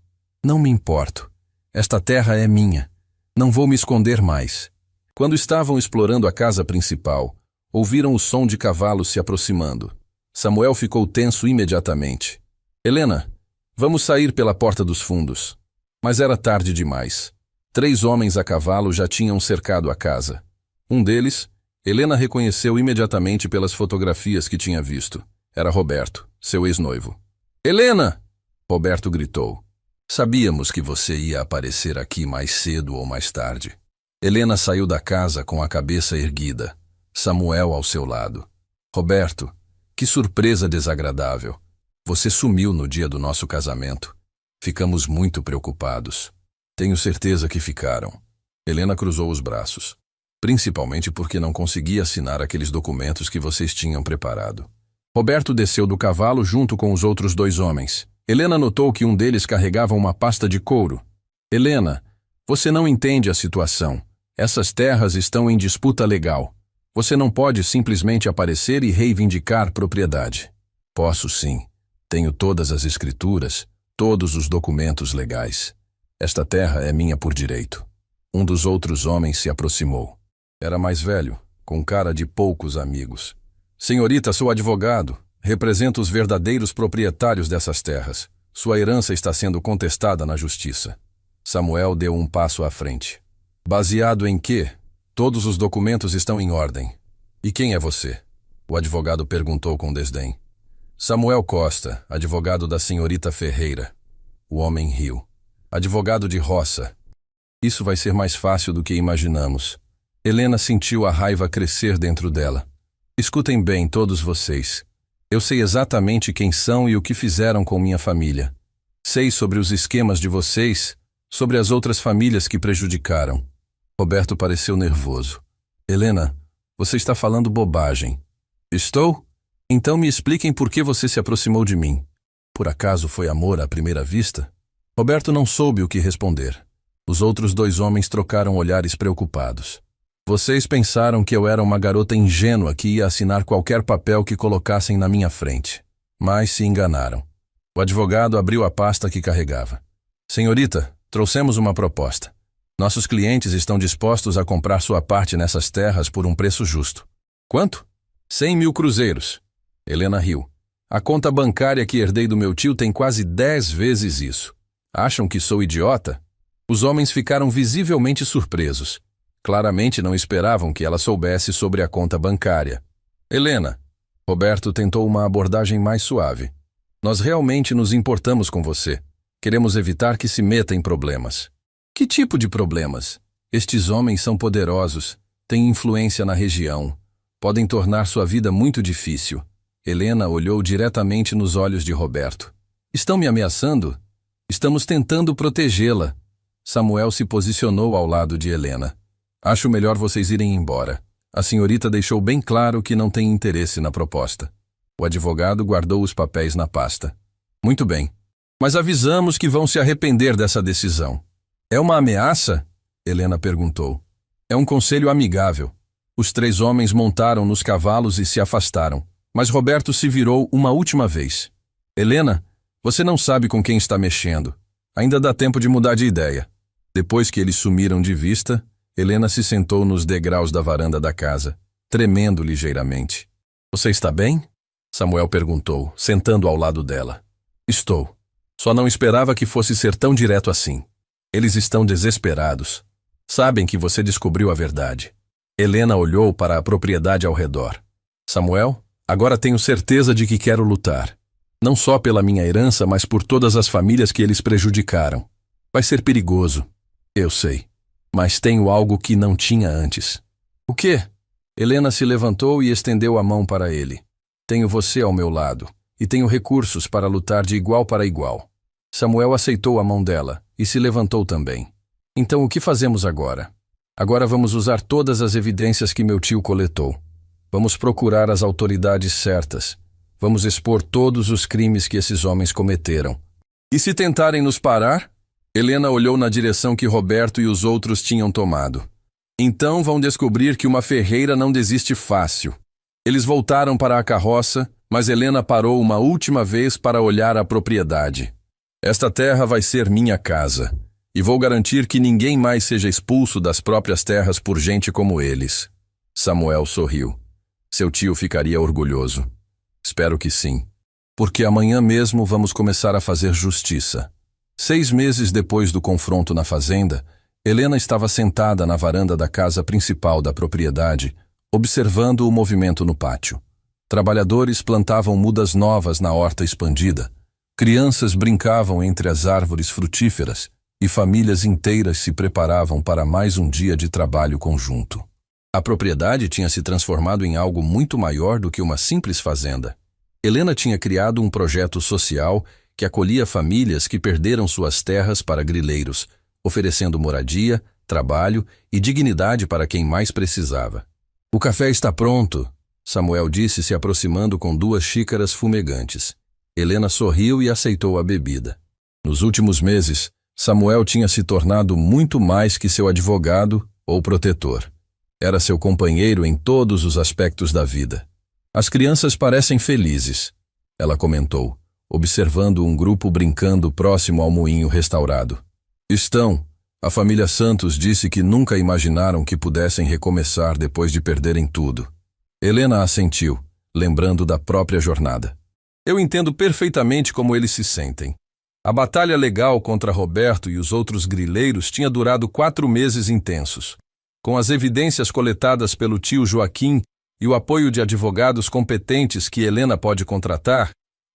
Não me importo. Esta terra é minha. Não vou me esconder mais. Quando estavam explorando a casa principal, ouviram o som de cavalos se aproximando. Samuel ficou tenso imediatamente. Helena, vamos sair pela porta dos fundos. Mas era tarde demais. 3 homens a cavalo já tinham cercado a casa. Um deles, Helena reconheceu imediatamente pelas fotografias que tinha visto. Era Roberto, seu ex-noivo. Helena! Roberto gritou. Sabíamos que você ia aparecer aqui mais cedo ou mais tarde. Helena saiu da casa com a cabeça erguida, Samuel ao seu lado. Roberto, que surpresa desagradável. Você sumiu no dia do nosso casamento. Ficamos muito preocupados. Tenho certeza que ficaram. Helena cruzou os braços. Principalmente porque não conseguia assinar aqueles documentos que vocês tinham preparado. Roberto desceu do cavalo junto com os outros 2 homens. Helena notou que um deles carregava uma pasta de couro. Helena, você não entende a situação. Essas terras estão em disputa legal. Você não pode simplesmente aparecer e reivindicar propriedade. Posso sim. Tenho todas as escrituras, todos os documentos legais. Esta terra é minha por direito. Um dos outros homens se aproximou. Era mais velho, com cara de poucos amigos. Senhorita, sou advogado. Represento os verdadeiros proprietários dessas terras. Sua herança está sendo contestada na justiça. Samuel deu um passo à frente. Baseado em quê? Todos os documentos estão em ordem. E quem é você? O advogado perguntou com desdém. Samuel Costa, advogado da senhorita Ferreira. O homem riu. Advogado de roça. Isso vai ser mais fácil do que imaginamos. Helena sentiu a raiva crescer dentro dela. Escutem bem, todos vocês. Eu sei exatamente quem são e o que fizeram com minha família. Sei sobre os esquemas de vocês, sobre as outras famílias que prejudicaram. Roberto pareceu nervoso. Helena, você está falando bobagem. Estou? Então me expliquem por que você se aproximou de mim. Por acaso foi amor à primeira vista? Roberto não soube o que responder. Os outros 2 homens trocaram olhares preocupados. Vocês pensaram que eu era uma garota ingênua que ia assinar qualquer papel que colocassem na minha frente. Mas se enganaram. O advogado abriu a pasta que carregava. Senhorita, trouxemos uma proposta. Nossos clientes estão dispostos a comprar sua parte nessas terras por um preço justo. Quanto? 100.000 cruzeiros. Helena riu. A conta bancária que herdei do meu tio tem quase 10 vezes isso. Acham que sou idiota? Os homens ficaram visivelmente surpresos. Claramente não esperavam que ela soubesse sobre a conta bancária. Helena, Roberto tentou uma abordagem mais suave. Nós realmente nos importamos com você. Queremos evitar que se meta em problemas. Que tipo de problemas? Estes homens são poderosos, têm influência na região, podem tornar sua vida muito difícil. Helena olhou diretamente nos olhos de Roberto. Estão me ameaçando? Estamos tentando protegê-la. Samuel se posicionou ao lado de Helena. Acho melhor vocês irem embora. A senhorita deixou bem claro que não tem interesse na proposta. O advogado guardou os papéis na pasta. Muito bem. Mas avisamos que vão se arrepender dessa decisão. É uma ameaça? Helena perguntou. É um conselho amigável. Os 3 homens montaram nos cavalos e se afastaram, mas Roberto se virou uma última vez. Helena, você não sabe com quem está mexendo. Ainda dá tempo de mudar de ideia. Depois que eles sumiram de vista, Helena se sentou nos degraus da varanda da casa, tremendo ligeiramente. Você está bem? Samuel perguntou, sentando ao lado dela. Estou. Só não esperava que fosse ser tão direto assim. Eles estão desesperados. Sabem que você descobriu a verdade. Helena olhou para a propriedade ao redor. Samuel, agora tenho certeza de que quero lutar. Não só pela minha herança, mas por todas as famílias que eles prejudicaram. Vai ser perigoso. Eu sei. Mas tenho algo que não tinha antes. O quê? Helena se levantou e estendeu a mão para ele. Tenho você ao meu lado, e tenho recursos para lutar de igual para igual. Samuel aceitou a mão dela e se levantou também. Então o que fazemos agora? Agora vamos usar todas as evidências que meu tio coletou. Vamos procurar as autoridades certas. Vamos expor todos os crimes que esses homens cometeram. E se tentarem nos parar? Helena olhou na direção que Roberto e os outros tinham tomado. Então vão descobrir que uma ferreira não desiste fácil. Eles voltaram para a carroça, mas Helena parou uma última vez para olhar a propriedade. Esta terra vai ser minha casa, e vou garantir que ninguém mais seja expulso das próprias terras por gente como eles. Samuel sorriu. Seu tio ficaria orgulhoso. Espero que sim. Porque amanhã mesmo vamos começar a fazer justiça. 6 meses depois do confronto na fazenda, Helena estava sentada na varanda da casa principal da propriedade, observando o movimento no pátio. Trabalhadores plantavam mudas novas na horta expandida. Crianças brincavam entre as árvores frutíferas e famílias inteiras se preparavam para mais um dia de trabalho conjunto. A propriedade tinha se transformado em algo muito maior do que uma simples fazenda. Helena tinha criado um projeto social que acolhia famílias que perderam suas terras para grileiros, oferecendo moradia, trabalho e dignidade para quem mais precisava. O café está pronto, Samuel disse, se aproximando com 2 xícaras fumegantes. Helena sorriu e aceitou a bebida. Nos últimos meses, Samuel tinha se tornado muito mais que seu advogado ou protetor. Era seu companheiro em todos os aspectos da vida. As crianças parecem felizes, ela comentou, observando um grupo brincando próximo ao moinho restaurado. Estão. A família Santos disse que nunca imaginaram que pudessem recomeçar depois de perderem tudo. Helena assentiu, lembrando da própria jornada. Eu entendo perfeitamente como eles se sentem. A batalha legal contra Roberto e os outros grileiros tinha durado 4 meses intensos. Com as evidências coletadas pelo tio Joaquim e o apoio de advogados competentes que Helena pode contratar,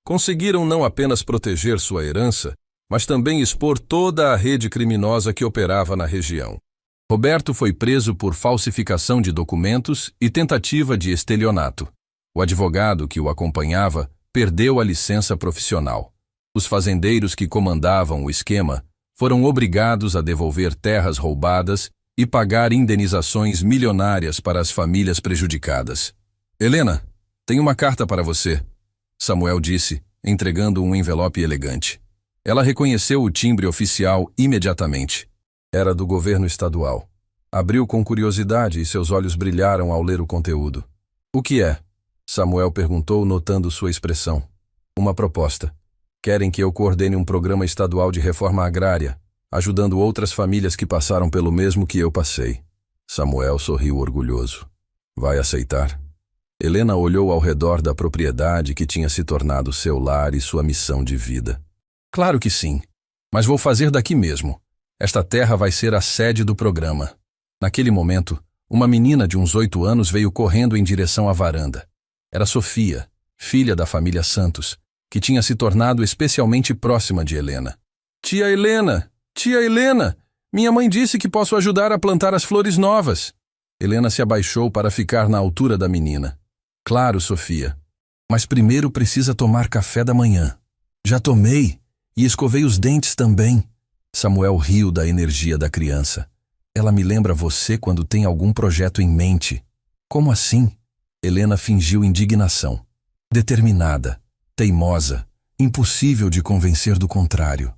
conseguiram não apenas proteger sua herança, mas também expor toda a rede criminosa que operava na região. Roberto foi preso por falsificação de documentos e tentativa de estelionato. O advogado que o acompanhava perdeu a licença profissional. Os fazendeiros que comandavam o esquema foram obrigados a devolver terras roubadas e pagar indenizações milionárias para as famílias prejudicadas. Helena, tenho uma carta para você, Samuel disse, entregando um envelope elegante. Ela reconheceu o timbre oficial imediatamente. Era do governo estadual. Abriu com curiosidade e seus olhos brilharam ao ler o conteúdo. O que é? Samuel perguntou, notando sua expressão. Uma proposta. Querem que eu coordene um programa estadual de reforma agrária, ajudando outras famílias que passaram pelo mesmo que eu passei. Samuel sorriu orgulhoso. Vai aceitar? Helena olhou ao redor da propriedade que tinha se tornado seu lar e sua missão de vida. Claro que sim, mas vou fazer daqui mesmo. Esta terra vai ser a sede do programa. Naquele momento, uma menina de uns 8 anos veio correndo em direção à varanda. Era Sofia, filha da família Santos, que tinha se tornado especialmente próxima de Helena. Tia Helena! Tia Helena! Minha mãe disse que posso ajudar a plantar as flores novas. Helena se abaixou para ficar na altura da menina. Claro, Sofia. Mas primeiro precisa tomar café da manhã. Já tomei, e escovei os dentes também. Samuel riu da energia da criança. Ela me lembra você quando tem algum projeto em mente. Como assim? Helena fingiu indignação. Determinada, teimosa, impossível de convencer do contrário.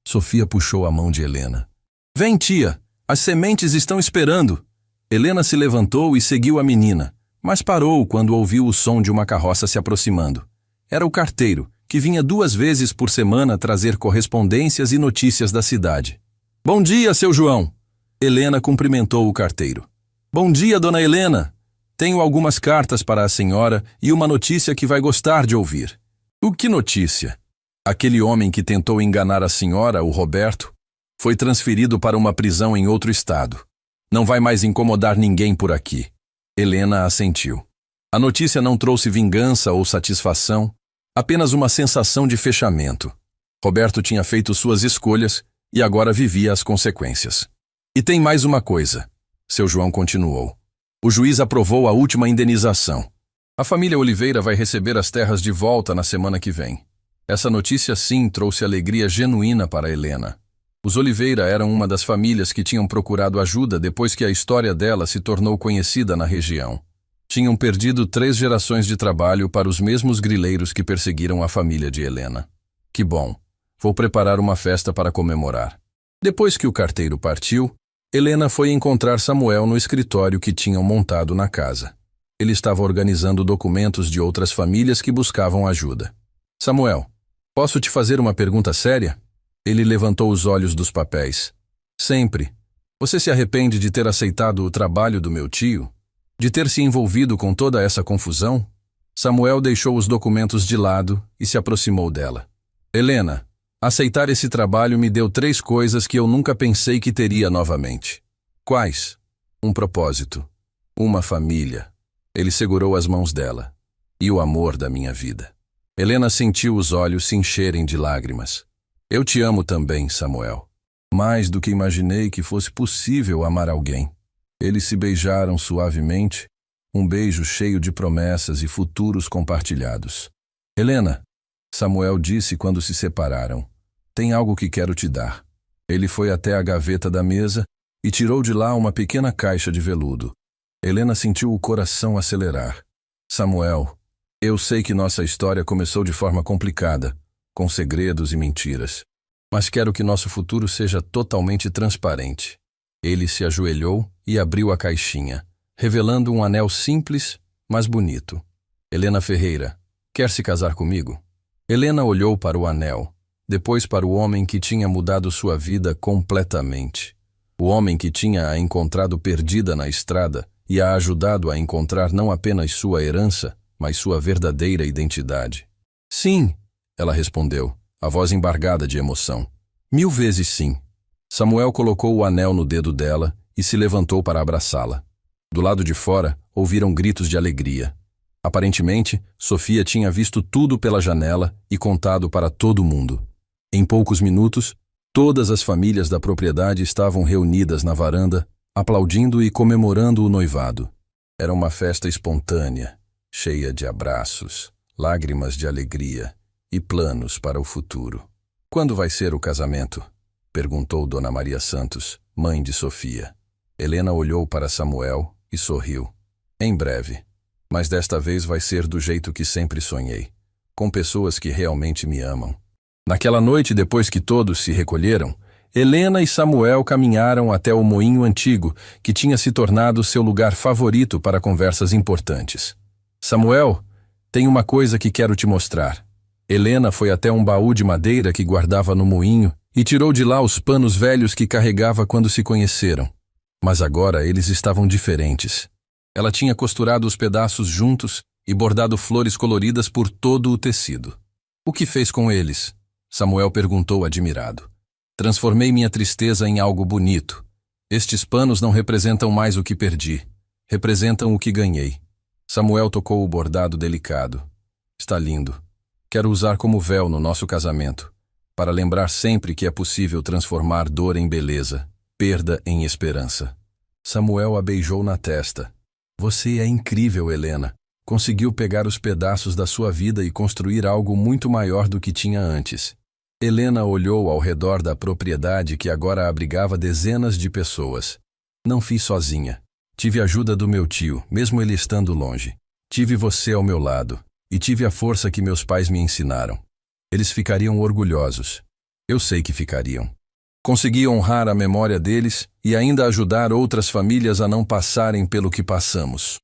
Sofia puxou a mão de Helena. Vem, tia, as sementes estão esperando. Helena se levantou e seguiu a menina, mas parou quando ouviu o som de uma carroça se aproximando. Era o carteiro, que vinha 2 vezes por semana trazer correspondências e notícias da cidade. Bom dia, seu João! Helena cumprimentou o carteiro. Bom dia, dona Helena! Tenho algumas cartas para a senhora e uma notícia que vai gostar de ouvir. O que notícia? Aquele homem que tentou enganar a senhora, o Roberto, foi transferido para uma prisão em outro estado. Não vai mais incomodar ninguém por aqui. Helena assentiu. A notícia não trouxe vingança ou satisfação, apenas uma sensação de fechamento. Roberto tinha feito suas escolhas e agora vivia as consequências. E tem mais uma coisa, seu João continuou. O juiz aprovou a última indenização. A família Oliveira vai receber as terras de volta na semana que vem. Essa notícia sim trouxe alegria genuína para Helena. Os Oliveira eram uma das famílias que tinham procurado ajuda depois que a história dela se tornou conhecida na região. Tinham perdido 3 gerações de trabalho para os mesmos grileiros que perseguiram a família de Helena. Que bom! Vou preparar uma festa para comemorar. Depois que o carteiro partiu, Helena foi encontrar Samuel no escritório que tinham montado na casa. Ele estava organizando documentos de outras famílias que buscavam ajuda. Samuel, posso te fazer uma pergunta séria? Ele levantou os olhos dos papéis. Sempre. Você se arrepende de ter aceitado o trabalho do meu tio? De ter se envolvido com toda essa confusão? Samuel deixou os documentos de lado e se aproximou dela. Helena, aceitar esse trabalho me deu 3 coisas que eu nunca pensei que teria novamente. Quais? Um propósito. Uma família. Ele segurou as mãos dela. E o amor da minha vida. Helena sentiu os olhos se encherem de lágrimas. Eu te amo também, Samuel. Mais do que imaginei que fosse possível amar alguém. Eles se beijaram suavemente, um beijo cheio de promessas e futuros compartilhados. Helena, Samuel disse quando se separaram. Tem algo que quero te dar. Ele foi até a gaveta da mesa e tirou de lá uma pequena caixa de veludo. Helena sentiu o coração acelerar. Samuel, eu sei que nossa história começou de forma complicada, com segredos e mentiras. Mas quero que nosso futuro seja totalmente transparente. Ele se ajoelhou e abriu a caixinha, revelando um anel simples, mas bonito. Helena Ferreira, quer se casar comigo? Helena olhou para o anel, depois para o homem que tinha mudado sua vida completamente. O homem que tinha a encontrado perdida na estrada e a ajudado a encontrar não apenas sua herança, mas sua verdadeira identidade. Sim, ela respondeu, a voz embargada de emoção. 1000 vezes sim. Samuel colocou o anel no dedo dela e se levantou para abraçá-la. Do lado de fora, ouviram gritos de alegria. Aparentemente, Sofia tinha visto tudo pela janela e contado para todo mundo. Em poucos minutos, todas as famílias da propriedade estavam reunidas na varanda, aplaudindo e comemorando o noivado. Era uma festa espontânea, cheia de abraços, lágrimas de alegria e planos para o futuro. Quando vai ser o casamento? Perguntou Dona Maria Santos, mãe de Sofia. Helena olhou para Samuel e sorriu. Em breve, mas desta vez vai ser do jeito que sempre sonhei, com pessoas que realmente me amam. Naquela noite, depois que todos se recolheram, Helena e Samuel caminharam até o moinho antigo, que tinha se tornado seu lugar favorito para conversas importantes. Samuel, tem uma coisa que quero te mostrar. Helena foi até um baú de madeira que guardava no moinho e tirou de lá os panos velhos que carregava quando se conheceram. Mas agora eles estavam diferentes. Ela tinha costurado os pedaços juntos e bordado flores coloridas por todo o tecido. O que fez com eles? Samuel perguntou admirado. Transformei minha tristeza em algo bonito. Estes panos não representam mais o que perdi. Representam o que ganhei. Samuel tocou o bordado delicado. Está lindo. Quero usar como véu no nosso casamento, para lembrar sempre que é possível transformar dor em beleza, perda em esperança. Samuel a beijou na testa. Você é incrível, Helena. Conseguiu pegar os pedaços da sua vida e construir algo muito maior do que tinha antes. Helena olhou ao redor da propriedade que agora abrigava dezenas de pessoas. Não fiz sozinha. Tive a ajuda do meu tio, mesmo ele estando longe. Tive você ao meu lado. E tive a força que meus pais me ensinaram. Eles ficariam orgulhosos. Eu sei que ficariam. Consegui honrar a memória deles e ainda ajudar outras famílias a não passarem pelo que passamos.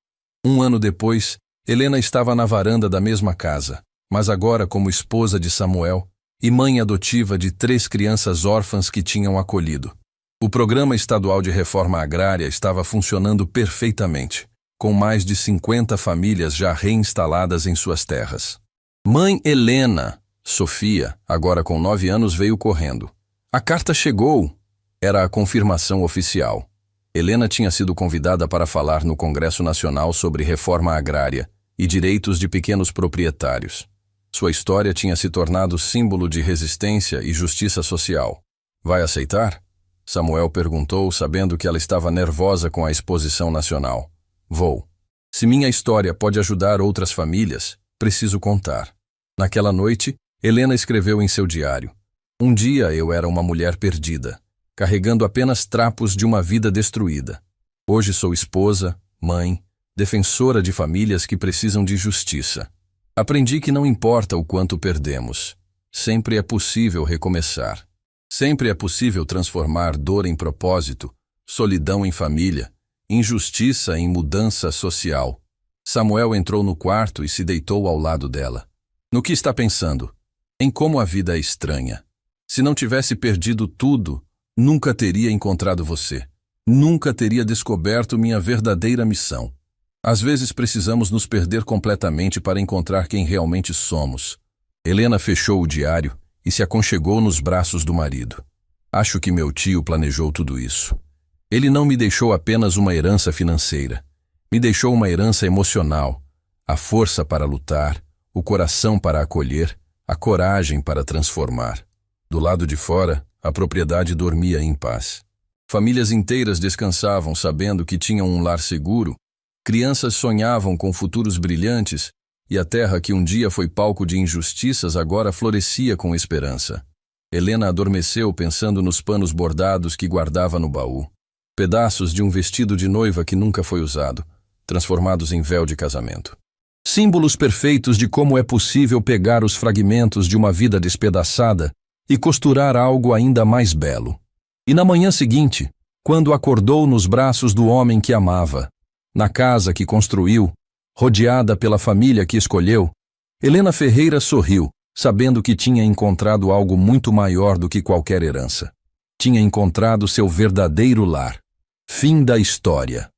1 ano depois, Helena estava na varanda da mesma casa, mas agora como esposa de Samuel e mãe adotiva de 3 crianças órfãs que tinham acolhido. O Programa Estadual de Reforma Agrária estava funcionando perfeitamente, com mais de 50 famílias já reinstaladas em suas terras. Mãe Helena, Sofia, agora com 9 anos, veio correndo. A carta chegou. Era a confirmação oficial. Helena tinha sido convidada para falar no Congresso Nacional sobre reforma agrária e direitos de pequenos proprietários. Sua história tinha se tornado símbolo de resistência e justiça social. Vai aceitar? Samuel perguntou, sabendo que ela estava nervosa com a exposição nacional. Vou. Se minha história pode ajudar outras famílias, preciso contar. Naquela noite, Helena escreveu em seu diário: Um dia eu era uma mulher perdida, carregando apenas trapos de uma vida destruída. Hoje sou esposa, mãe, defensora de famílias que precisam de justiça. Aprendi que não importa o quanto perdemos, sempre é possível recomeçar. Sempre é possível transformar dor em propósito, solidão em família, injustiça em mudança social. Samuel entrou no quarto e se deitou ao lado dela. No que está pensando? Em como a vida é estranha. Se não tivesse perdido tudo, nunca teria encontrado você. Nunca teria descoberto minha verdadeira missão. Às vezes precisamos nos perder completamente para encontrar quem realmente somos. Helena fechou o diário e se aconchegou nos braços do marido. Acho que meu tio planejou tudo isso. Ele não me deixou apenas uma herança financeira. Me deixou uma herança emocional, a força para lutar, o coração para acolher, a coragem para transformar. Do lado de fora, a propriedade dormia em paz. Famílias inteiras descansavam sabendo que tinham um lar seguro, crianças sonhavam com futuros brilhantes e a terra que um dia foi palco de injustiças agora florescia com esperança. Helena adormeceu pensando nos panos bordados que guardava no baú. Pedaços de um vestido de noiva que nunca foi usado, transformados em véu de casamento. Símbolos perfeitos de como é possível pegar os fragmentos de uma vida despedaçada e costurar algo ainda mais belo. E na manhã seguinte, quando acordou nos braços do homem que amava, na casa que construiu, rodeada pela família que escolheu, Helena Ferreira sorriu, sabendo que tinha encontrado algo muito maior do que qualquer herança. Tinha encontrado seu verdadeiro lar. Fim da história.